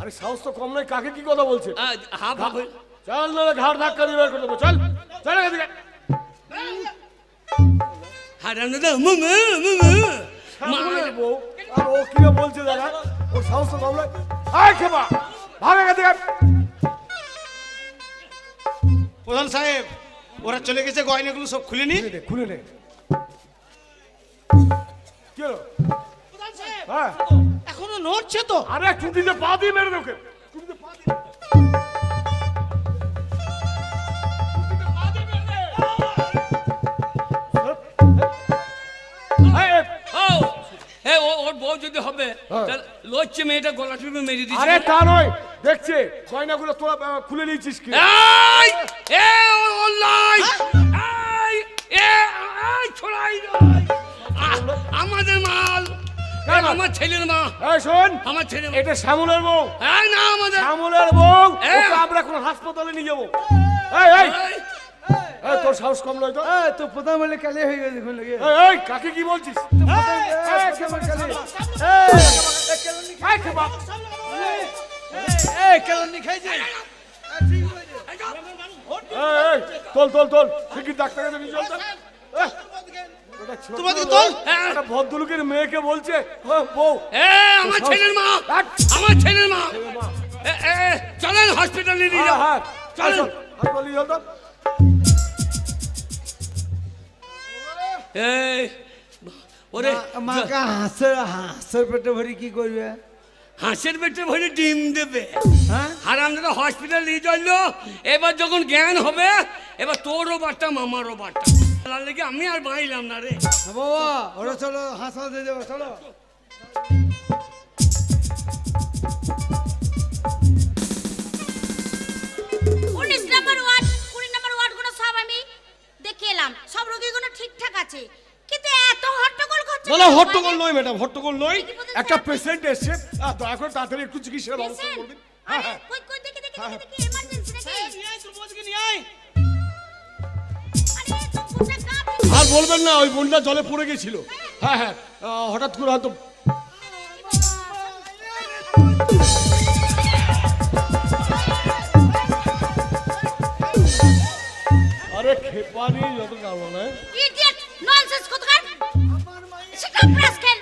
আরে সাহস তো কম নয়, কাকে কি কথা বলছে? হাফ হাফ হইল। চল না ঘাড় ধাক্কা দিয়ে বের করে দেবো। চল চল এখান থেকে। হারাম দাদা মামা সামনের বউ আর ও কি বলছে দাদা, ওর সাহস তো কম নয়। এই খেপা ভাগ এখান থেকে। প্রধান সাহেব ওরা চলে গেছে, গয়নাগুলো সব খুলে নি। খুলে নে, খুলে নে। কি হলো? প্রধান সাহেব হ্যাঁ, এখনো নড়ছে তো। আরে টুটিতে পা দিয়ে মেরে ওকে। টুটিতে পা দিয়ে। এই, এই, ও এ ওর বউ যদি হবে তাহলে লচ্ছে মেয়েটা গলা টিপে মেরে দিচ্ছে। আরে তা নয়, দেখছে গয়নাগুলো তোরা খুলে নিয়েছিস কি? এই এ ও লাই এই এ এই ছড়াই নাই। আমাদের মাল। কেন? আমার ছেলের মা। এই শোন, আমার ছেলে এটা শ্যামলের বউ। এই না আমাদের শ্যামলের বউ। এই। ওকে আমরা কোন হাসপাতালে নিয়ে যাবো। এই এই এই, এই তোর সাহস কম নয় তো? তো প্রধান বলে কালে হয়ে গেছে দেখুন লাগে এই কাকে কি বলছিস? তোল তোল তোল শিগগির ডাক্তারের কাছে নিয়ে চল। তোমার দিকে তোল। একটা ভদ্রলোকের মেয়েকে বলছে বউ। আমার ছেলের মা, আমার ছেলের মা। চলেন হসপিটালে নিয়ে যাও। হ্যাঁ চলেন। হাসপাতালে নিয়ে চল। এই ওরে মাকে হাঁসের পেটে ভরি কি করবে? হাঁসের পেটে ভরে ডিম দেবে। হ্যাঁ আর আমরা হসপিটাল নিয়ে চললো। এবার যখন জ্ঞান হবে এবার তোরও বাট্টা মামারও বাট্টা। তার লেগে আমি আর বাঁইলাম না রে। বাবা ওরা চলো হাঁসা দিয়ে দেবো চলো। 19 নাম্বার ওয়ার্ড 20 নাম্বার ওয়ার্ডগুলো সব আমি দেখে এলাম, সব রোগীগুলো ঠিকঠাক আছে, কিন্তু এত হট্টগোল করছে। না না হট্টগোল নয় ম্যাডাম, হট্টগোল নয়। একটা পেশেন্ট এসছে, দয়া করে তাড়াতাড়ি একটু চিকিৎসার ব্যবস্থা করবেন। হ্যাঁ হ্যাঁ কই কই দেখি এমার্জেন্সি নাকি? নিয়ে আয়, তোর বৌদিকে নিয়ে আয়। আরে তো পুরো কাপ। আর বলবেন না, ওই বোনটা জলে পড়ে গেছিল। হ্যাঁ হ্যাঁ হঠাৎ করে হয়তো। আরে খেপানি যত কারণ নয়। ইডিয়েট ননসেন্স কোথাকার। সেটা প্রেস খেল।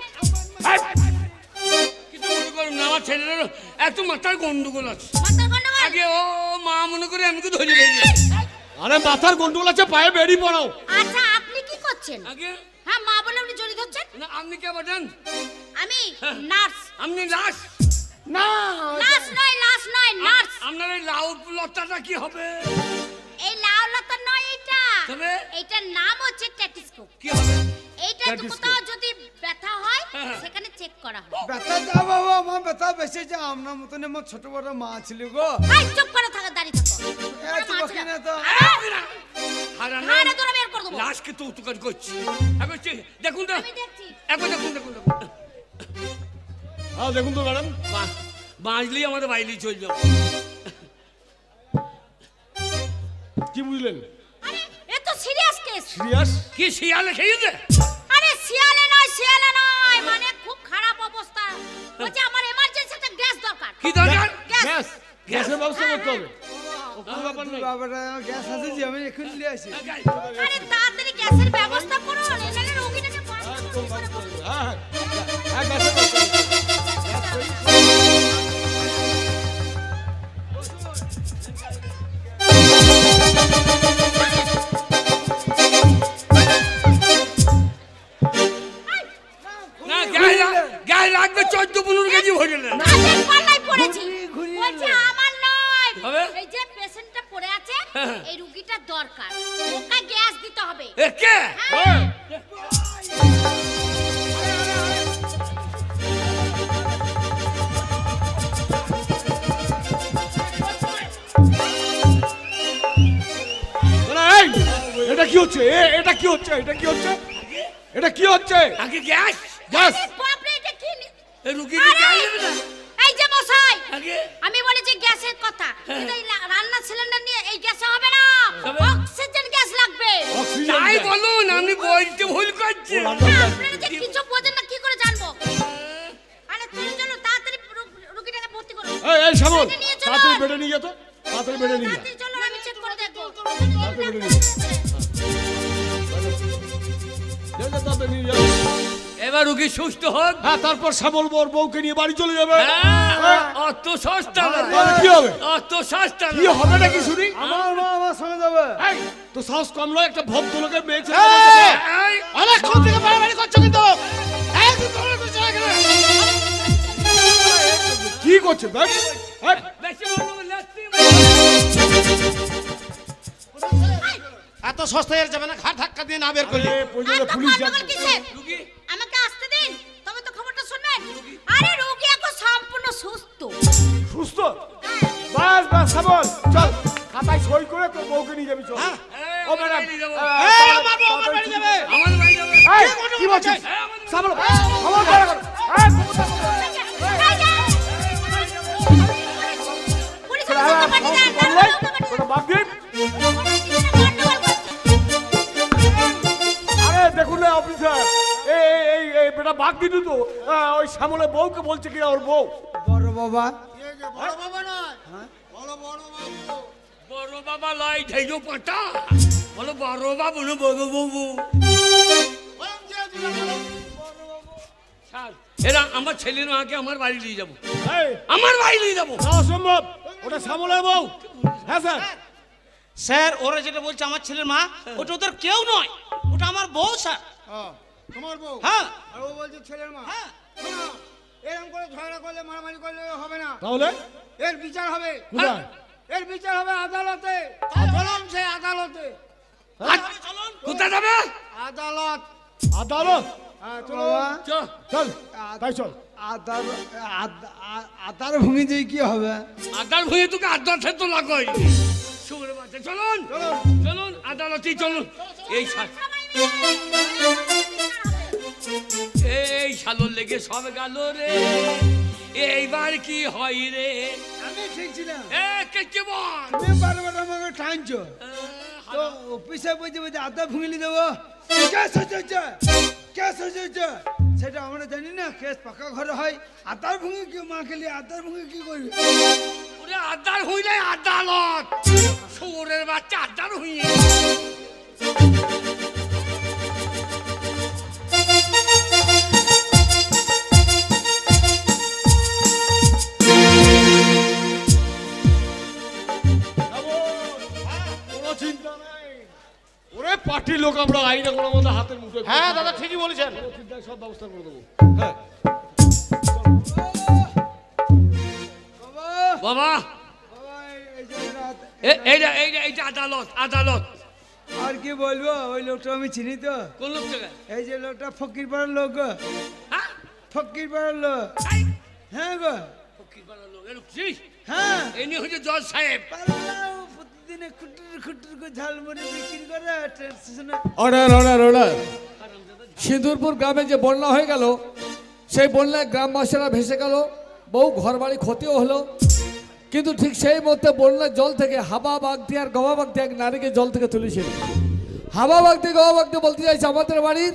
কিছু মনে করুন না, আমার ছেলের এত মাথার গন্ডগোল আছে। মাথার গন্ডগোল। আগে ও মা মনে করে আমাকে ধরে ফেলবে। আরে মাথার গন্ডগোল আছে, পায়ে বেরিয়ে পড়াও। আচ্ছা আপনি কি করছেন? আগে হ্যাঁ মা বলে আপনি জড়িত হচ্ছেন? না আপনি কে বাটান? আমি নার্স। আপনি লাশ? না লাশ নয় নার্স। আপনার এই লাউ লতাটা কি হবে? এই লাউ লতা নয় এটা। তবে? এইটার নাম হচ্ছে টেটিস্কোপ। কি হবে? এইটা Stethoscope। কোথাও যদি ব্যথা হয় হ্যাঁ। সেখানে চেক করা হয়। ব্যথা যা বাবা মা ব্যথা বেশি যে আপনার মতন আমার ছোট বড় মা ছিল গো। হাই চুপ করে থাকা দাঁড়িয়ে থাকো। এত বকি না তো। হাড়ে তোরা বের করে দেবো। লাশকে তো উতুকার করছি। এখন দেখুন তো, আমি দেখছি। এখন দেখুন। হ্যাঁ দেখুন তো ম্যাডাম। বাঁচলেই আমাদের বাইরে চলে যাবো। কি বুঝলেন? আরে এ তো সিরিয়াস কেস। সিরিয়াস? কি শিয়ালে খেয়েছে? আরে শিয়ালে নয় মানে খুব খারাপ অবস্থা। বলছে আমার এমার্জেন্সিতে গ্যাস দরকার। কি দরকার? গ্যাস? গ্যাসের ব্যবস্থা করতে হবে। বাবাটা গ্যাস আছে যে আমি এখন নিয়ে আসি। আরে তাড়াতাড়ি গ্যাসের ব্যবস্থা করো, নাহলে রোগীটাকে বাঁচাতে কি করে বলবো? হ্যাঁ হ্যাঁ গ্যাসের ব্যবস্থা করতে হবে। না গায়ে লাগবে 14-15 কেজি ভরে নেন। কাজের পাল্লাই পড়েছি। ঘুরিয়ে বলছে নেবে। আমার নয়। হবে? এই যে পেশেন্টটা পড়ে আছে হ্যাঁ। এই রোগীটা দরকার। ওকে গ্যাস দিতে হবে। এ কে? হ্যাঁ। না, এই, এটা কি হচ্ছে? এটা কি হচ্ছে? এটা কি হচ্ছে? এটা কি হচ্ছে? আগে গ্যাস? গ্যাস? আরে বাপরে, এটা কি এই রুগীকে গ্যাস দেবে না? এই যে মশাই, আগে আমি বলেছি গ্যাসের কথা, কিন্তু এই রান্নার সিলিন্ডার নিয়ে এই গ্যাসে হবে না, তবে? অক্সিজেন গ্যাস লাগবে। অক্সিজেন তাই গ্যাস। বলুন, আমি বলতে ভুল করছি। ও, রান্না- না, আপনারা যে কিছু বোঝেন না কি করে জানবো? আরে চলো তাড়াতাড়ি রোগীটাকে ভর্তি করো। এই শ্যামল, বেডে নিয়ে চলো। তাড়াতাড়ি বেডে নিয়ে যেত। তাড়াতাড়ি বেডে নিয়ে যা। তাড়াতাড়ি চলো, আমি চেক করে দেখবো। তাড়াতাড়ি বেডে নিয়ে যা। যা, যা, তাড়াতাড়ি নিয়ে যা। এবার রুগী সুস্থ হোক। হ্যাঁ তারপর শ্যামল বর বউকে নিয়ে বাড়ি চলে যাবে। হ্যাঁ, অত সস্তা না। তাহলে কি হবে? অত সস্তা কি না। হবে নাকি শুনি? আমার মা আমার সঙ্গে যাবে। এই, তো সাহস কম নয়, একটা ভদ্রলোকের মেয়ে ছেলে। এই, অনেকক্ষণ থেকে বাড়াবাড়ি করছো কিন্তু। এই, তুই বাড়াবাড়ি করছো না কেন? কি করছে দেখ? এই, বেশি বলবো না, লাস্তি। এত সস্তা এর যাবে না, ঘাট ধাক্কা দিয়ে না বের করলে। আরে, পর্যন্ত এত পুলিশ গন্ডগোল যাবে। কিসের? রুগী আমাকে আসতে দিন, তবে তো খবরটা শুনবেন। আরে রোগী এখন সম্পূর্ণ সুস্থ। সুস্থ? বাস বাস শ্যামল, চল খাতায় সই করে তোর বউকে নিয়ে যাবি চল। হ্যাঁ। ও ম্যাডাম, এই, আমার বউ আমার বাড়ি যাবে। আমার বাড়ি যাবে। এই, কি বলছিস? শ্যামল, আমার ঘরে কর। এই, পুলিশ আমাকে পাঠিয়ে দেন, ওটা বাদ দিন। গন্ডগোল করছে। অফিসার, এই বেটা বাঘ দিদু তো ওই শ্যামলের বউকে বলছে কি ওর বউ। বড় বাবা বড় বাবা লয় ঢেইজো পাটা বলো বড় বাবু না বড় বাবু। স্যার এরা আমার ছেলের মাকে আমার বাড়ি নিয়ে যাবো, আমার বাড়ি নিয়ে যাবো। অসম্ভব, ওটা শ্যামলের বউ। হ্যাঁ স্যার। স্যার ওরা যেটা বলছে আমার ছেলের মা, ওটা ওদের কেউ নয়, ওটা আমার বউ স্যার। তোমার বউ? হ্যাঁ। আর ও বলছে ছেলের মা? হ্যাঁ। শোনো, এরকম করে ঝগড়া করলে মারামারি করলে হবে না, তাহলে এর বিচার হবে। কোথায়? এর বিচার হবে আদালতে। চলুন সেই আদালতে। কোথায় যাবে? আদালত। আদালত? হ্যাঁ চলো। বাবা চল তাই চল। আদার ভুঙি যে কি হবে? আদার ভুঁয়ে তোকে আদার তো লাগোই শুনে বাচ্চা। চলুন চলুন আদালতেই চলুন। এই এই শালোর লেগে সব গেল রে, এইবার কি হয় রে? আমি ঠিক ছিলাম, এ কে বল তুমি বারবার আমাকে টানছো তো অফিসে বলছে বলছে আদা ভুঙিলি দেবো। কেস হচ্ছে, কেস হচ্ছে, সেটা আমরা জানি না। কেস পাকা ঘরে হয়। আদার ভুঙি কি মা খেলি আদার ভুঙি কি করবি? ওরে আদার হইলে আদালত, শুয়োরের বাচ্চা আদার হইয়ে। কোনো চিন্তা নাই, ওরে পার্টির লোক আমরা আইনা কোনো মতো হাতের মুঠোয়। হ্যাঁ দাদা ঠিকই বলেছেন। কোনো চিন্তা নাই, সব ব্যবস্থা করে দেবো। হ্যাঁ বাবা বাবা, এই যে রাত- এইটা আদালত, আদালত। আর কি বলবো, ওই লোকটা আমি চিনি তো। কোন লোক থেকে? এই যে লোকটা ফকির পাড়ার লোক গো, হ্যাঁ ফকির পাড়ার লোক। এই, হ্যাঁ গো, ফকির পাড়ার লোক, এ লোক চিনিস? হ্যাঁ। এনি হচ্ছে জজ সাহেব। পাড়াও প্রতিদিনে খুটুর খুটুর করে ঝালমুড়ি বিক্রি করে স্টেশনে। Order order order. সিঁদুরপুর গ্রামে যে বন্যা হয়ে গেল, সেই বন্যায় গ্রামবাসীরা ভেসে গেল, বহু ঘরবাড়ি ক্ষতিও হলো। কিন্তু ঠিক সেই মুহূর্তে বন্যার জল থেকে হাবা বাগদি আর গবা বাগদি এক নারীকে জল থেকে তুলেছিল। হাবা বাগদি গবা বাগদি বলতে চাইছে আমাদের বাড়ির,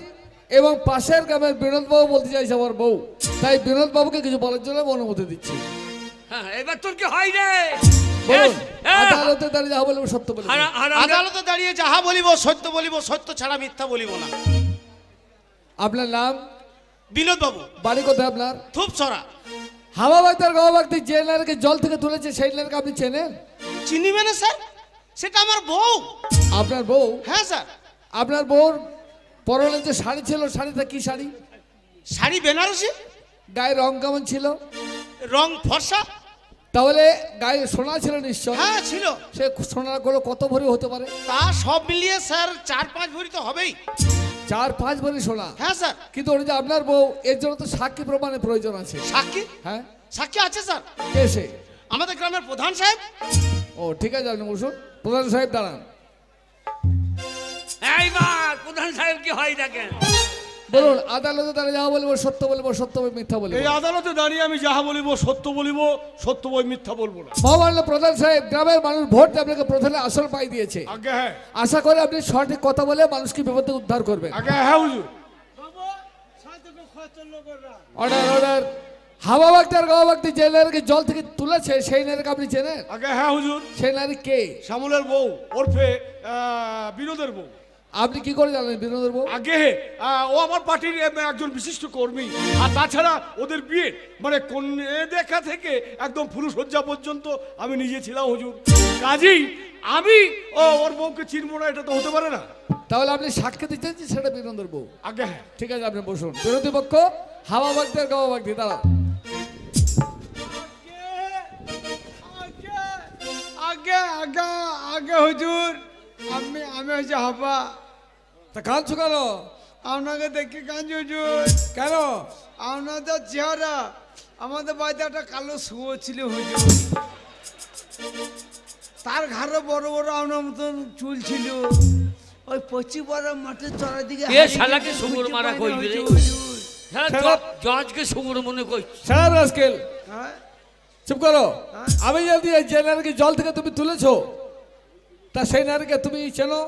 এবং পাশের গ্রামের বিনোদবাবু বলতে চাইছে আমার বউ। তাই বিনোদবাবুকে কিছু বলার জন্য আমি অনুমতি দিচ্ছি। হ্যাঁ এবার তোর কি হয় রে? বলুন। এ, আদালতে দাঁড়িয়ে যা বলবো সত্য বলবো। আদালতে দাঁড়িয়ে যাহা বলিব সত্য বলিব, সত্য ছাড়া মিথ্যা বলিব না। আপনার নাম? বিনোদ বাবু, বাড়ি কোথায় আপনার? খুব ছড়া। হাওয়া বাগদি আর গবা বাগদি যে নারীকে জল থেকে তুলেছে সেই নারীকে আপনি চেনেন? চিনিবে না স্যার? সেটা আমার বউ। আপনার বউ? হ্যাঁ স্যার। আপনার বউর পরনে যে শাড়ি ছিল, শাড়িটা কি শাড়ি? শাড়ি বেনারসি। গায়ে রং কেমন ছিল? রং ফর্সা। তাহলে গায়ে সোনা ছিল নিশ্চয়। হ্যাঁ ছিল। সে সোনার গুলো কত ভরি হতে পারে? তা সব মিলিয়ে স্যার 4-5 ভরি তো হবেই। 4-5 ভরি সোনা? হ্যাঁ স্যার। কিন্তু ওটা যে আপনার বউ, এর জন্য তো সাক্ষী প্রমাণের প্রয়োজন আছে। সাক্ষী? হ্যাঁ। সাক্ষী আছে স্যার। কে সে? আমাদের গ্রামের প্রধান সাহেব। ও ঠিক আছে, আপনি বসুন। প্রধান সাহেব দাঁড়ান। এইবার প্রধান সাহেব কি হয় দেখেন। বলুন, আদালতে দাঁড়িয়ে যা বলবো সত্য বলবো, সত্য বলবো মিথ্যা বলবো। এই আদালতে দাঁড়িয়ে আমি যাহা বলিব সত্য বলিব, সত্য বই মিথ্যা বলবো না। মহামান্য প্রধান সাহেব, গ্রামের মানুষ ভোট দিয়ে আপনাকে প্রধানের আসন পাই দিয়েছে। আগে হ্যাঁ, আশা করে আপনি সঠিক কথা বলে মানুষকে বিপদ থেকে উদ্ধার করবেন। আগে হ্যাঁ হুজুর। বাবা সাথে খরচ লোকরা। Order order. হাওয়া বাগদি আর গবা বাগদি যে নারীকে জল থেকে তুলেছে সেই নারীকে আপনি চেনেন? আগে হ্যাঁ হুজুর। সেই নারী কে? শ্যামলের বউ ওরফে বিনোদের বউ। আপনি কি করে জানেন বিনোদের বউ? আগে ও আমার পার্টির একজন বিশিষ্ট কর্মী। আর তাছাড়া ওদের বিয়ে মানে কন্যা দেখা থেকে একদম ফুলসজ্জা পর্যন্ত আমি নিজে ছিলাম হুজুর। কাজেই আমি ওর বউকে চিনবো না, এটা তো হতে পারে না। তাহলে আপনি সাক্ষী দিচ্ছেন যে সেটা বিনোদের বউ? আগে হ্যাঁ। ঠিক আছে, আপনি বসুন। বিরোধী পক্ষ হাওয়া বাগদি আর গবা বাগদি দাঁড়ান। আগে আগে আগে হুজুর, আমি হচ্ছে হাবা। তা কাঁদছো কেন? আপনাকে দেখে কাঁদছি হুজুর। কেন? আপনাদের চেহারা, আমাদের বাড়িতে একটা কালো শুয়ো ছিল হুজুর, তার ঘাড়ে বড় বড় আপনার মতন চুল ছিল। ওই পচি বড় মাঠের চড়ার দিকে এ শালাকে শুয়োর মারা কইবে রে। হ্যাঁ জজকে শুয়োর মনে কই। স্যার রাস্কেল, হ্যাঁ চুপ করো। হ্যাঁ? আমি যদি এই যে নারীকে জল থেকে তুমি তুলেছো, তা সেই নারীকে তুমি চেনো?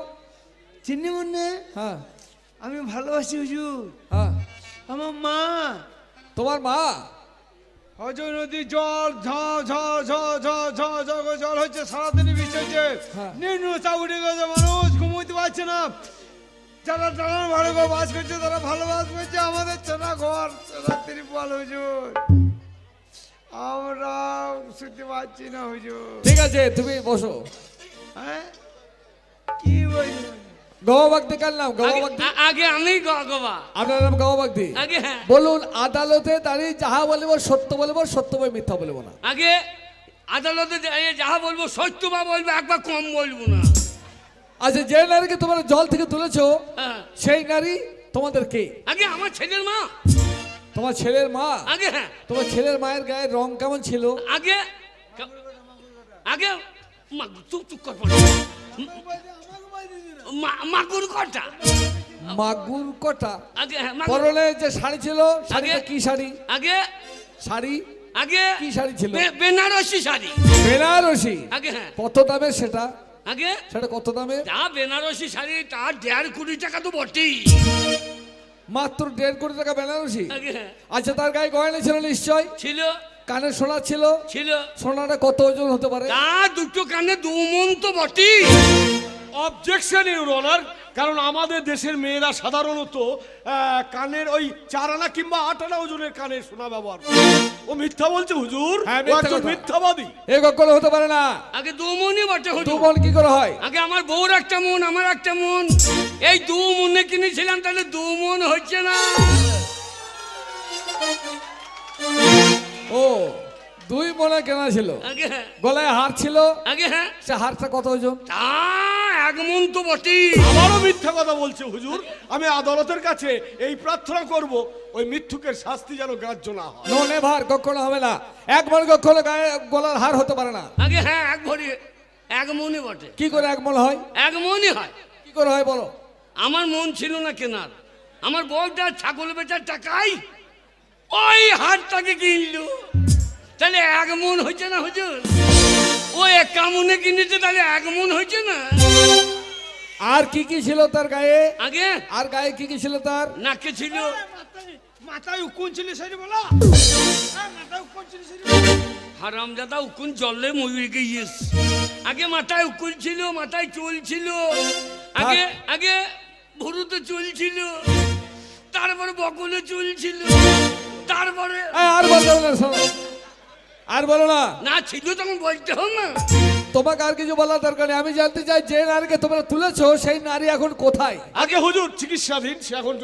চিনি মনে হ্যাঁ। আমি ভালোবাসি হুজুর। হ্যাঁ, আমার মা তোমার মা অজয় নদী জল ঝড় ঝড় ঝড় ঝড় ঝড় ঝড় করে জল হচ্ছে, সারাদিনই বৃষ্টি হচ্ছে, হ্যাঁ। নিম্ন চাপ উঠে গেছে, মানুষ ঘুমোতে পারছে না। যারা টানার ভালো করে বাস করছে তারা ভালো বাস করছে, আমাদের চেনা ঘর চেনা ত্রিপল হুজুর, আমরা শুতে পারছি না হুজুর। ঠিক আছে, তুমি বসো। হ্যাঁ কি বলছো? গবাবাগদি কার নাম? গবাবাগদি? আগে আমি গবা। আপনার নাম গবাবাগদি? আগে হ্যাঁ। বলুন, আদালতে দাঁড়িয়ে যাহা বলিব সত্য বলিব, সত্য বই মিথ্যা বলিব না। আগে আদালতে যাহা বলবো সত্য বা বলবো, একবার কম বলবো না। আচ্ছা, যে নারীকে তোমরা জল থেকে তুলেছো হ্যাঁ। সেই নারী তোমাদের কে? আগে আমার ছেলের মা। তোমার ছেলের মা? আগে হ্যাঁ। তোমার ছেলের মায়ের গায়ের রং কেমন ছিল? আগে আগে চুপ চুপ কর। মাগুর কটা? মাগুর কটা? আগে হ্যাঁ। পরনে যে শাড়ি ছিল, শাড়িটা কি শাড়ি? আগে শাড়ি আগে কি শাড়ি ছিল? বেনারসি শাড়ি। বেনারসি? আগে হ্যাঁ। কত দামের সেটা? আগে সেটা কত দামের? যা বেনারসি শাড়ি তার 1.5 কোটি টাকা তো বটেই। মাত্র 1.5 কোটি টাকা বেনারসি? আগে হ্যাঁ। আচ্ছা, তার গায়ে গয়না ছিল নিশ্চয়? ছিল। কানে সোনা ছিল? ছিল। সোনাটা কত ওজন হতে পারে? তা দুটো কানে 2 মণ তো বটেই। অবজেকশন ইউর অনার, কারণ আমাদের দেশের মেয়েরা সাধারণত কানের ওই 4 আনা কিংবা 8 আনা ওজনের কানের সোনা ব্যবহার করে। ও মিথ্যা বলছে হুজুর, হ্যাঁ, ও মিথ্যা একজন কথা। মিথ্যাবাদী। এ কখনো হতে পারে না। আগে 2 মণই বটে হতো। 2 মণ কি করে হয়? আগে আমার বউর একটা মন, আমার একটা মন, এই 2 মণে কিনেছিলাম, তাহলে 2 মণ হচ্ছে না। ও, 2 মণে কেনা ছিল। আগে হ্যাঁ। গলায় হার ছিল? আগে হ্যাঁ। সে হারটা কত ওজন? তা 1 মণ তো বটেই। আমারও মিথ্যা কথা বলছে হুজুর। আমি আদালতের কাছে এই প্রার্থনা করব, ওই মিথ্যুকের শাস্তি যেন গ্রাহ্য না হয়। নো নেভার, কখনো হবে না। 1 মণ কখনো গায়ে গলার হার হতে পারে না। আগে হ্যাঁ, 1 ভরি 1 মণই বটে। কি করে 1 মণ হয়? 1 মণই হয়। কি করে হয় বলো? আমার মন ছিল না কেনার, আমার বউটা ছাগল বেচার টাকাই ওই হাটটাকে কিনলো, তাহলে 1 মণ হয়েছে না হুজুর? ও 1 মণে কিনেছে, তাহলে 1 মণ হয়েছে না? আর কি কি ছিল তার গায়ে? আগে আর গায়ে কি কি ছিল তার? নাকে ছিল। মাথায় উকুন ছিল সেটা বলো। মাথায় উকুন ছিল সেটা হারামজাদা উকুন জলে ময়ূরকে ইয়েস। আগে মাথায় উকুন ছিল, মাথায় চুল ছিল, আগে আগে ভুরুতে চুল ছিল, তারপরে বকলে চুল ছিল, তারপরে আর বলো না, শোনো, আর বলো না। না ছিল তখন বলতে হবে না। তোমাকে আর কিছু বলার দরকার নেই। আমি জানতে চাই, যে নারীকে তোমরা তুলেছো সেই নারী এখন কোথায়? আগে হুজুর চিকিৎসাধীন, সে এখন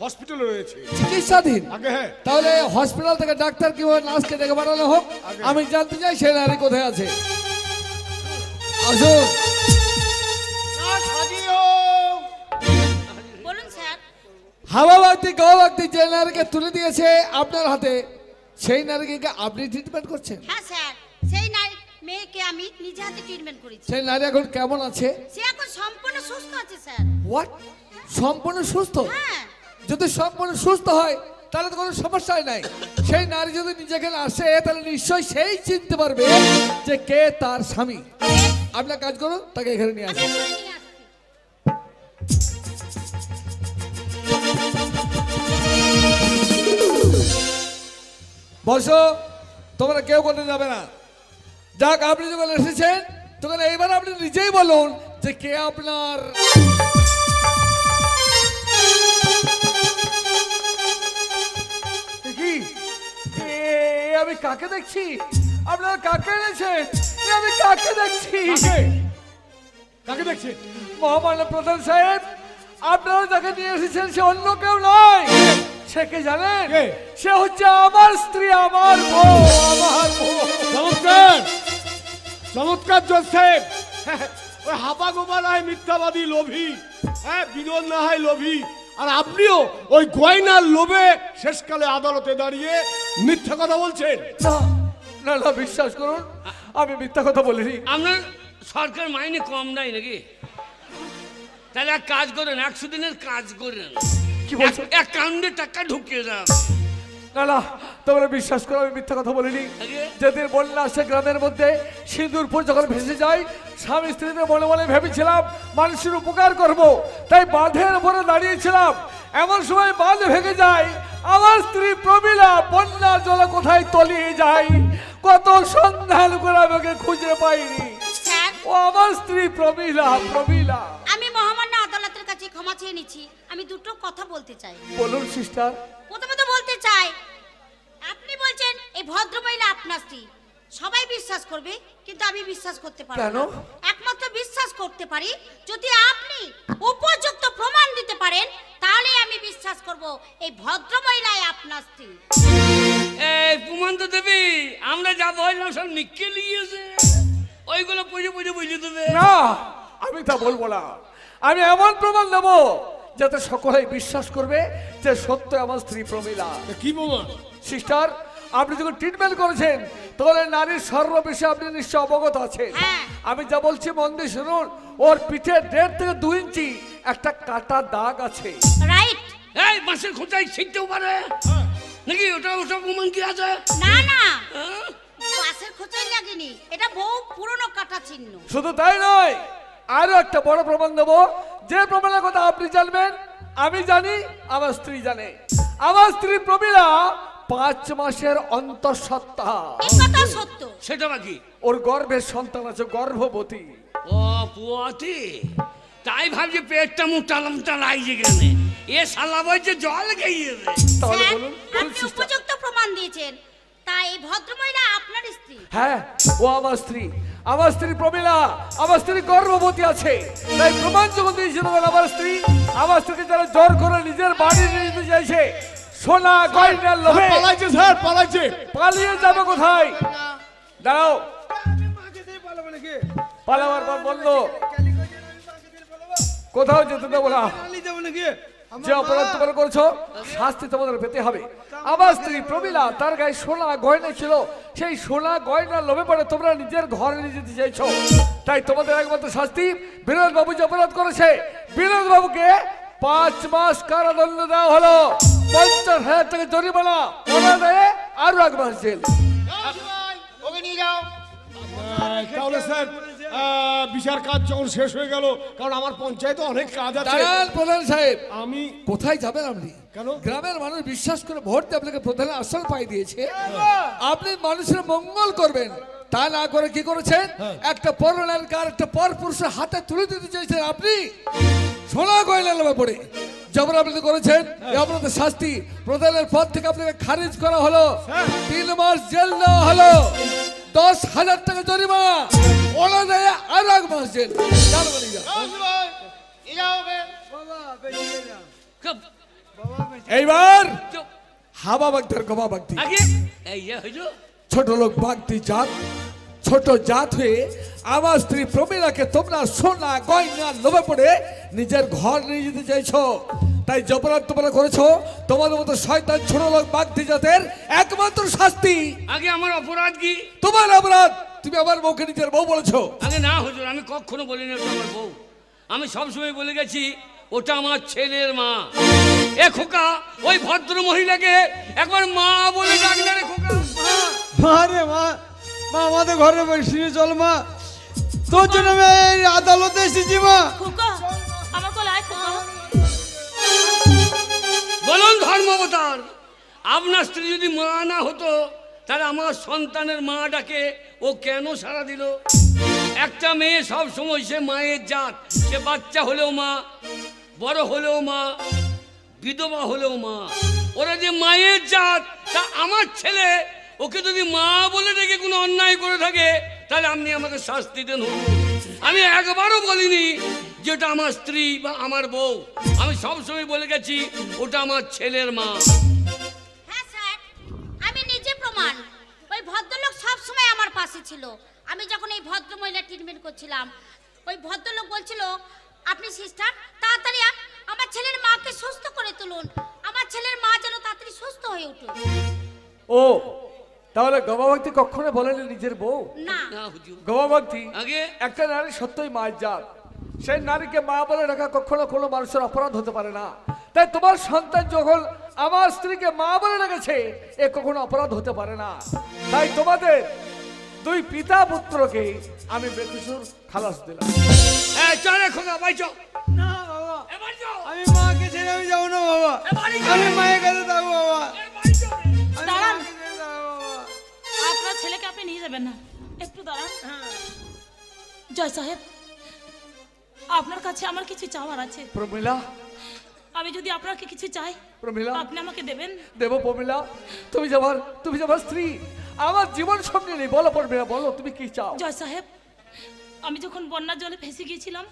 হসপিটালে রয়েছে। চিকিৎসাধীন? আগে হ্যাঁ। তাহলে হসপিটাল থেকে ডাক্তার কিংবা নার্সকে ডেকে পাঠানো হোক। আমি জানতে চাই সেই নারী কোথায় আছে। আসুন। বলুন স্যার। হাওয়া বাগদি গবাগদি যে নারীকে তুলে দিয়েছে আপনার হাতে, সেই নারীকে কি আপনি ট্রিটমেন্ট করছেন? হ্যাঁ স্যার, সেই মেয়েকে আমি নিজে হাতে ট্রিটমেন্ট করেছি। সেই নারী এখন কেমন আছে? সে এখন সম্পূর্ণ সুস্থ আছে স্যার। হোয়াট? সম্পূর্ণ সুস্থ? হ্যাঁ। যদি সম্পূর্ণ সুস্থ হয় তাহলে তো কোনো সমস্যাই নাই। সেই নারী যদি নিজেকে আসে তাহলে নিশ্চয়ই সেই চিনতে পারবে যে কে তার স্বামী। আপনার কাজ করুন, তাকে এখানে নিয়ে আসুন। আমি নিয়ে আসছি। বসো, তোমরা কেউ করতে যাবে না। যাক, আপনি যখন এসেছেন তখন এইবার আপনি নিজেই বলুন যে কে আপনার। কি আমি কাকে দেখছি? আপনারা কাকে এনেছেন? আমি কাকে দেখছি? কাকে দেখছে? মহামান্য প্রধান সাহেব, আপনারা যাকে নিয়ে এসেছেন সে অন্য কেউ নয়। সে কে জানেন? সে হচ্ছে আমার স্ত্রী, আমার বউ, আমার বউ। চমৎকার চমৎকার জজ সাহেব। ওই হাপা গোপা না হয় মিথ্যাবাদী, লোভী, হ্যাঁ, বিনোদ না হয় লোভী, আর আপনিও ওই গয়নার লোভে শেষকালে আদালতে দাঁড়িয়ে মিথ্যা কথা বলছেন। না না না, বিশ্বাস করুন, আমি মিথ্যা কথা বলিনি। আপনার সরকার মাইনে কম দেয় নাকি? তাহলে এক কাজ করেন, 100 দিনের কাজ করেন, কি বলছেন? অ্যাকাউন্টে টাকা ঢুকিয়ে দেন, না না, তোমরা বিশ্বাস করো আমি মিথ্যা কথা বলিনি। আগে? যেদিন বন্যা আসে গ্রামের মধ্যে সিঁদুরপুর যখন ভেসে যায়, স্বামী স্ত্রীতে মনে মনে ভেবেছিলাম মানুষের উপকার করব, তাই বাঁধের উপরে দাঁড়িয়েছিলাম। এমন সময় বাঁধ ভেঙে যায়, আমার স্ত্রী প্রমীলা বন্যার জলে কোথায় তলিয়ে যায়। কত সন্ধান করে আমাকে খুঁজে পাইনি। স্যার, ও আমার স্ত্রী প্রমীলা, প্রমীলা। আমি মহামান্য আদালতের কাছে ক্ষমা চেয়ে নিচ্ছি। আমি দুটো কথা বলতে চাই। বলুন সিস্টার। প্রথমত বলতে চাই, আপনি বলছেন এই ভদ্রমহিলা আপনার স্ত্রী, সবাই বিশ্বাস করবে, কিন্তু আমি বিশ্বাস করতে পারবো কেন? না। একমাত্র বিশ্বাস করতে পারি যদি আপনি উপযুক্ত প্রমাণ দিতে পারেন, তাহলে আমি বিশ্বাস করব এই ভদ্রমহিলাই আপনার স্ত্রী। এই প্রমাণ তো দেবি, আমরা যা বললাম সব নিকে লিয়েছে, ওইগুলো পড়ে পড়ে বুঝে দেবে। না, আমি তা বলবো না। আমি এমন প্রমাণ দেব যাতে সকলেই বিশ্বাস করবে যে সত্য আমার স্ত্রী প্রমীলা। কি প্রমাণ? সিস্টার, আপনি যখন ট্রিটমেন্ট করেছেন তাহলে নারীর সর্ব বিষয়ে আপনি নিশ্চয় অবগত আছেন। হ্যাঁ। আমি যা বলছি মন দিয়ে শুনুন। ওর পিঠে 1.5 থেকে 2 ইঞ্চি একটা কাটা দাগ আছে। রাইট? এই মাছের খোঁচাই ছিটতেও পারে নাকি? ওটা ওটা প্রমাণ কি আছে? না না, হ্যাঁ? পাশের খোঁচাই লাগেনি, এটা বহু পুরনো কাটা চিহ্ন। শুধু তাই নয়, আরো একটা বড় প্রমাণ দেবো, যে প্রমাণের কথা আপনি জানবেন, আমি জানি, আমার স্ত্রী জানে। আমার স্ত্রী প্রমীলা 5 মাসের অন্তঃসত্ত্বা। এই কথা সত্য। সেটা বাকি? ওর গর্ভের সন্তান আছে, গর্ভবতী। ও পুয়াতি, তাই ভাবছি পেটটা মোটা লমটা লাগছে কেন? এ শালা বলছে জল গেইয়েছে। তাহলে স্যার, বলুন। আপনি উপযুক্ত প্রমাণ দিয়েছেন, তাই এই ভদ্রমহিলা আপনার স্ত্রী। হ্যাঁ, ও আমার স্ত্রী। আমার স্ত্রী প্রমীলা, আমার স্ত্রী গর্ভবতী আছে। তাই প্রমাণ যখন দিয়েছিল আমার স্ত্রী, আমার স্ত্রীকে যারা জোর করে নিজের বাড়ি নিয়ে যেতে চাইছে, সোনা গয়নার লোভে পালাইছে স্যার, পালাইছে। পালিয়ে যাবে কোথায়? দাঁড়াও, পালাবার পর বললো কোথাও যেতে দেবো না। যে অপরাধ তোমরা করেছো শাস্তি তোমাদের পেতে হবে। আমার স্ত্রী প্রমীলা, তার গায়ে সোনা গয়না ছিল, সেই সোনা গয়নার লোভে পড়ে তোমরা নিজের ঘরে নিয়ে যেতে চাইছো। তাই তোমাদের একমাত্র শাস্তি, বিনোদ বাবু যে অপরাধ করেছে, বিনোদ বাবুকে 5 মাস কারাদণ্ড দেওয়া হলো, 50,000 টাকা জরিমানা, অনাদায়ে আরো 1 মাস জেল। ওকে নিয়ে যাও। তাহলে স্যার বিচার কাজ যখন শেষ হয়ে গেল, কারণ আমার পঞ্চায়েতে অনেক কাজ আছে। দাঁড়ান প্রধান সাহেব, আমি কোথায় যাবেন আপনি? কেন? গ্রামের মানুষ বিশ্বাস করে ভোট দিয়ে আপনাকে প্রধানের আসন পাই দিয়েছে, আপনি মানুষের মঙ্গল করবেন। তা না করে কি করেছেন? একটা পরনারীকে আর একটা পর পুরুষের হাতে তুলে দিতে চাইছেন আপনি, সোনা গয়না লোভে পড়ে। যেমন আপনি করেছেন, আপনাদের শাস্তি, প্রধানের পদ থেকে আপনাকে খারিজ করা হলো, 3 মাস জেল দেওয়া হলো, 10,000 টাকা জরিমানা, অনাদায়ে আরো 1 মাস জেল। চলো বলি যাও। নিয়ে যাও ওকে। চুপ, এইবার চুপ। হাবা বাগদার গবা বাগদি, আগে এই যে হইলো ছোট লোক বাগদি জাত, ছোট জাত হয়ে আমার স্ত্রী প্রমীলাকে তোমরা সোনা গয়না লোভে পড়ে নিজের ঘর নিয়ে যেতে চাইছো। তাই যে অপরাধ তোমরা করেছো, তোমাদের মতো শয়তান ছোট লোক বাগদি জাতের একমাত্র শাস্তি। আগে আমার অপরাধ কি? তোমার অপরাধ, তুমি আমার বউকে নিজের বউ বলেছো। আগে না হুজুর, আমি কখনো বলিনি ওটা আমার বউ। আমি সবসময় বলে গেছি ওটা আমার ছেলের মা। এ খোকা, ওই ভদ্র মহিলাকে একবার মা বলে ডাক না রে খোকা। মা রে মা, মা আমাদের ঘরে বসে চল মা, তোর জন্য আমি এই আদালতে এসেছি মা। খোকা, আমার কোলে আয় খোকা। বলুন ধর্মাবতার, আপনার স্ত্রী যদি মা না হতো, তাহলে আমার সন্তানের মা ডাকে ও কেন সাড়া দিল? একটা মেয়ে সব সময় সে মায়ের জাত, সে বাচ্চা হলেও মা, বড় হলেও মা, বিধবা হলেও মা। ওরা যে মায়ের জাত, তা আমার ছেলে ওকে যদি মা বলে ডেকে কোনো অন্যায় করে থাকে, তাহলে আপনি আমাকে শাস্তি দেন। আমি একবারও বলিনি যে ওটা আমার স্ত্রী বা আমার বউ। আমি সবসময় বলে গেছি ওটা আমার ছেলের মা। হ্যাঁ স্যার, আমি নিজে প্রমাণ। ওই ভদ্রলোক সব সময় আমার পাশে ছিল। আমি যখন এই ভদ্রমহিলা ট্রিটমেন্ট করছিলাম, ওই ভদ্রলোক বলছিল, আপনি সিস্টার তাড়াতাড়ি আমার ছেলের মাকে সুস্থ করে তুলুন, আমার ছেলের মা যেন তাড়াতাড়ি সুস্থ হয়ে উঠুন। ও, তাহলে গবাভক্তি কখনো বলেনি নিজের বউ? না, না হুজুর, গবাভক্তি আগে একটা নারী সত্যই মায়ের জাত, সেই নারীকে মা বলে রাখা কখনো কোনো মানুষের অপরাধ হতে পারে না। তাই তোমার সন্তান যখন আমার স্ত্রীকে মা বলে রেখেছে, এ কখনো অপরাধ হতে পারে না। তাই তোমাদের দুই পিতা পুত্রকে আমি বেকসুর খালাস দিলাম। চল এখন ভাই চল। না বাবা, আমি মাকে ছেড়ে আমি যাবো না বাবা, আমি মায়ের কাছে থাকবো বাবা। দাঁড়ান, আপনার ছেলেকে আপনি নিয়ে যাবেন না, একটু দাঁড়ান। জয় সাহেব, আপনার কাছে আমার কিছু চাওয়ার আছে। প্রমিলা, আমি যদি আপনাকে কিছু চাই, প্রমিলা, আপনি আমাকে দেবেন? দেব প্রমিলা, তুমি যাবার স্ত্রী, আমার জীবন সঙ্গে নেই। বলো প্রমিলা, বলো তুমি কি চাও? জয় সাহেব, আমি যখন বন্যার জলে ভেসে গিয়েছিলাম,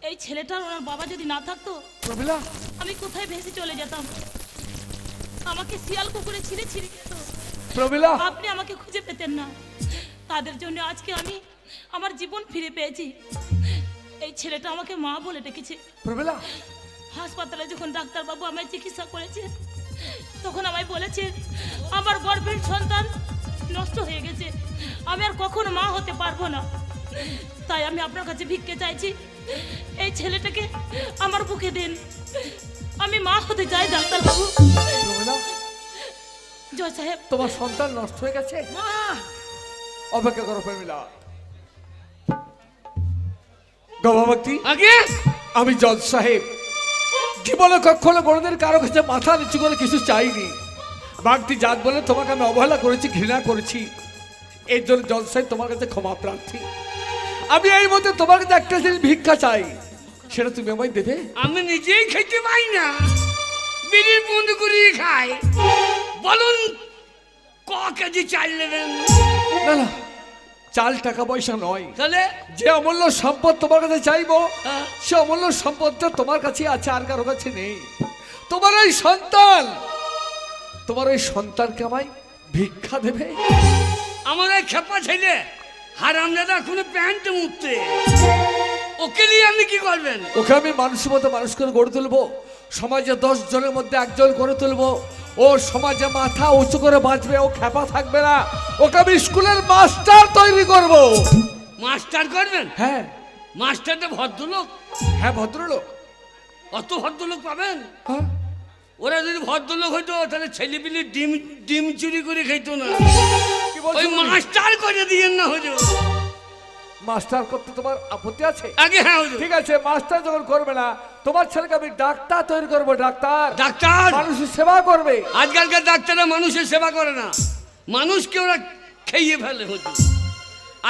এই ছেলেটার ওনার বাবা যদি না থাকতো, প্রমিলা, আমি কোথায় ভেসে চলে যেতাম? আমাকে শিয়াল কুকুরে ছিঁড়ে ছিঁড়ে খেত। প্রমিলা, আপনি আমাকে খুঁজে পেতেন না। তাদের জন্য আজকে আমি আমার জীবন ফিরে পেয়েছি। এই ছেলেটা আমাকে মা বলে ডেকেছে। প্রমিলা, হাসপাতালে যখন ডাক্তারবাবু আমায় চিকিৎসা করেছে, তখন আমায় বলেছে আমার গর্ভের সন্তান নষ্ট হয়ে গেছে, আমি আর কখনো মা হতে পারবো না। তাই আমি আপনার কাছে ভিক্ষে চাইছি, এই ছেলেটাকে আমার বুকে দিন, আমি মা হতে চাই ডাক্তারবাবু। প্রমিলা, জয় সাহেব, তোমার সন্তান নষ্ট হয়ে গেছে? অপেক্ষা করো প্রমিলা। গবাভক্তি, আগে আমি জজ সাহেব জীবনে কখনো কোনোদিন কারো কাছে মাথা নিচু করে কিছু চাইনি। বাগদি জাত বলে তোমাকে আমি অবহেলা করেছি, ঘৃণা করেছি। এর জন্য জজ সাহেব তোমার কাছে ক্ষমা প্রার্থী। আমি এই মধ্যে তোমার কাছে একটা জিনিস ভিক্ষা চাই, সেটা তুমি আমায় দেবে? আমি নিজেই খেতে পাই না, বিড়ির বন্ধ করে খাই। বলুন ক কেজি চাল নেবেন? না না, চাল টাকা পয়সা নয়, তাহলে যে অমূল্য সম্পদ তোমার কাছে চাইবো, হ্যাঁ। সে অমূল্য সম্পদটা তোমার কাছে আছে, আর কারো কাছে নেই। তোমার ওই সন্তান, তোমার ওই সন্তানকে আমায় ভিক্ষা দেবে? আমার এই খেপা ছেলে হারামজাদা কোনো প্যান্ট মুখতে, ওকে নিয়ে আপনি কি করবেন? ওকে আমি মানুষের মতো মানুষ করে গড়ে তুলবো, সমাজে 10 জনের মধ্যে একজন করে তুলবো। ও সমাজে মাথা উঁচু করে বাঁচবে, ও খেপা থাকবে না। ওকে আমি স্কুলের মাস্টার তৈরি করব। মাস্টার করবেন? হ্যাঁ মাস্টারটা ভদ্রলোক? হ্যাঁ, ভদ্রলোক। অত ভদ্রলোক পাবেন? হ্যাঁ, ওরা যদি ভদ্রলোক হইতো তাহলে ছেলেপিলি ডিম চুরি করে খাইতো না। কি বলছো ওই তুমি? মাস্টার করে দিয়েন না হুজুর। মাস্টার করতে তোমার আপত্তি আছে? আগে হ্যাঁ হুজুর। ঠিক আছে, মাস্টার যখন করবে না, তোমার ছেলেকে আমি ডাক্তার তৈরি করবো। ডাক্তার, ডাক্তার মানুষের সেবা করবে। আজকালকার ডাক্তাররা মানুষের সেবা করে না, মানুষকে ওরা খেয়ে ফেলে হুজুর।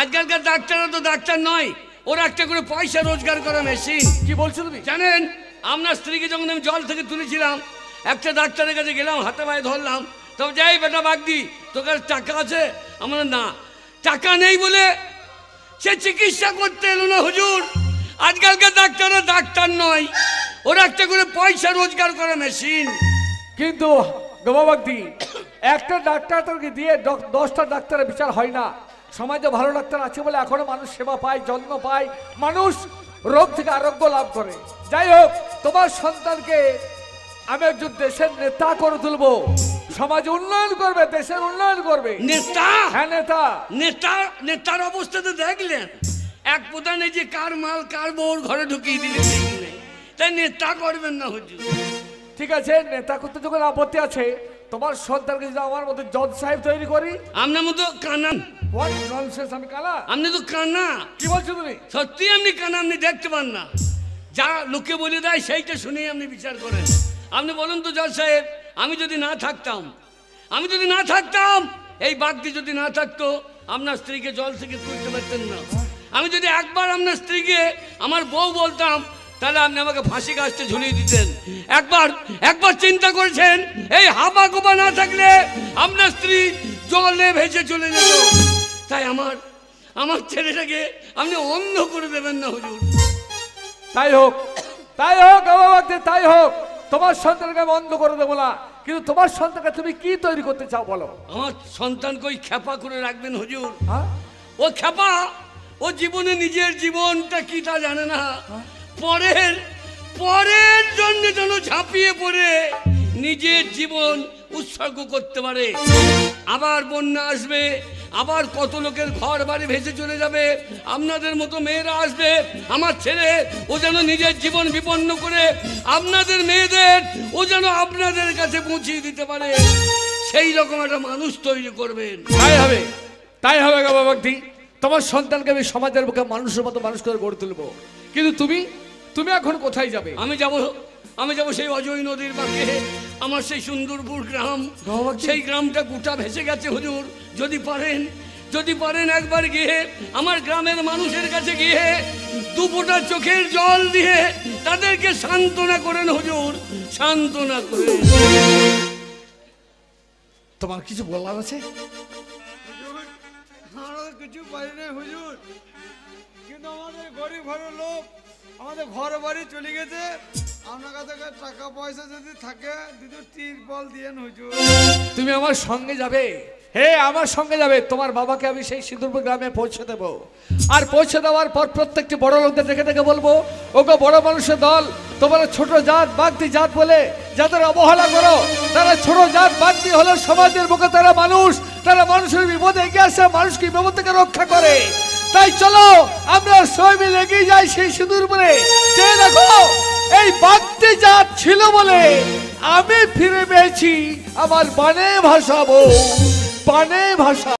আজকালকার ডাক্তাররা তো ডাক্তার নয়, ওরা একটা করে পয়সা রোজগার করা মেশিন। কি বলছো তুমি? জানেন, আপনার স্ত্রীকে যখন আমি জল থেকে তুলেছিলাম, একটা ডাক্তারের কাছে গেলাম, হাতে পায়ে ধরলাম, তবে যাই বেটা বাগদি, তোর কাছে টাকা আছে? আমার না, টাকা নেই বলে সে চিকিৎসা করতে এলো না হুজুর। আজকালকার ডাক্তাররা ডাক্তার নয়, ওরা একটা করে পয়সা রোজগার করা মেশিন। কিন্তু গোবাবাগদি, একটা ডাক্তার তোকে দিয়ে 10টা ডাক্তারের বিচার হয় না। সমাজে ভালো ডাক্তার আছে বলে এখনো মানুষ সেবা পায়, যত্ন পায়, মানুষ রোগ থেকে আরোগ্য লাভ করে। যাই হোক, তোমার সন্তানকে আমি একজন দেশের নেতা করে তুলবো, সমাজ উন্নয়ন করবে, দেশের উন্নয়ন করবে। নেতা? হ্যাঁ, নেতা। নেতার অবস্থা তো দেখলেন, এক প্রধানে যে কার মাল কার বউর ঘরে ঢুকিয়ে দিলে দেখলেন, তাই নেতা করবেন না হুজুর। ঠিক আছে, নেতা করতে যখন আপত্তি আছে, তোমার সন্তানকে যদি আমার মতো জজ সাহেব তৈরি করি। আপনার মতো কানা? হোয়াট ননসেন্স, আমি কানা? আপনি তো কানা। কি বলছো তুমি? সত্যি আপনি কানা, আপনি দেখতে পান না, যা লোকে বলে দেয় সেইটা শুনেই আপনি বিচার করেন। আপনি বলুন তো জজ সাহেব, আমি যদি না থাকতাম, এই বাগদি যদি না থাকতো, আপনার স্ত্রীকে জল থেকে তুলতে পারতেন না। আমি যদি একবার আপনার স্ত্রীকে আমার বউ বলতাম, তাহলে আপনি আমাকে ফাঁসি গাছটা ঝুলিয়ে দিতেন। একবার চিন্তা করেছেন, এই হাবা গোবা না থাকলে আপনার স্ত্রী জলে ভেসে চলে যেত। তাই আমার ছেলেটাকে আপনি অন্ধ করে দেবেন না হুজুর। তাই হোক, তাই হোক। তোমার সন্তানকে আমি অন্ধ করে দেবো না, কিন্তু তোমার সন্তানকে তুমি কি তৈরি করতে চাও বলো? আমার সন্তানকে ওই খেপা করে রাখবেন হুজুর। হ্যাঁ, ও খেপা, ও জীবনে নিজের জীবনটা কি তা জানে না, পরের জন্য যেন ঝাঁপিয়ে পড়ে নিজের জীবন উৎসর্গ করতে পারে। আবার বন্যা আসবে, আবার কত লোকের ঘর বাড়ি ভেসে চলে যাবে। আপনাদের মতো মেয়েরা আসবে, আমার ছেলে ও যেন নিজের জীবন বিপন্ন করে আপনাদের মেয়েদের ও যেন আপনাদের কাছে পৌঁছিয়ে দিতে পারে, সেই রকম একটা মানুষ তৈরি করবেন। তাই হবে, তাই হবে গো বাবাজি। তোমার সন্তানকে আমি সমাজের বুকে মানুষের মতো মানুষ করে গড়ে তুলবো। কিন্তু তুমি তুমি এখন কোথায় যাবে? আমি যাব সেই অজয় নদীর বাঁকে, আমার সেই সুন্দরপুর গ্রাম। সেই গ্রামটা গোটা ভেসে গেছে হুজুর। যদি পারেন একবার গিয়ে আমার গ্রামের মানুষের কাছে গিয়ে দু ফোঁটা চোখের জল দিয়ে তাদেরকে সান্ত্বনা করেন হুজুর, সান্ত্বনা করেন। তোমার কিছু বলার আছে? আমরা তো কিছু পারি না হুজুর, কিন্তু আমাদের গরিব ঘরের লোক, আমাদের ঘর বাড়ি চলে গেছে। আপনার কাছে টাকা পয়সা যদি থাকে দুটো তিরপল দিয়েন হুজুর। তুমি আমার সঙ্গে যাবে? হে, আমার সঙ্গে যাবে। তোমার বাবাকে আমি সেই সিঁদুরপুর গ্রামে পৌঁছে দেবো। আর পৌঁছে দেওয়ার পর প্রত্যেকটি বড় লোকদের ডেকে ডেকে বলবো, ওগো বড় মানুষের দল, তোমরা ছোট জাত বাগদি জাত বলে যাদের অবহেলা করো, তারা ছোট জাত বাগদি হলো সমাজের বুকে তারা মানুষ, তারা মানুষের বিপদে এগিয়ে আসে, মানুষকে বিপদ থেকে রক্ষা করে। তাই চলো আমরা সবাই মিলে এগিয়ে যাই সেই সিঁদুরপুরে। যে দেখো, এই বাগদি জাত ছিল বলে আমি ফিরে পেয়েছি আমার বানে ভাষাবো, বানে ভাষা।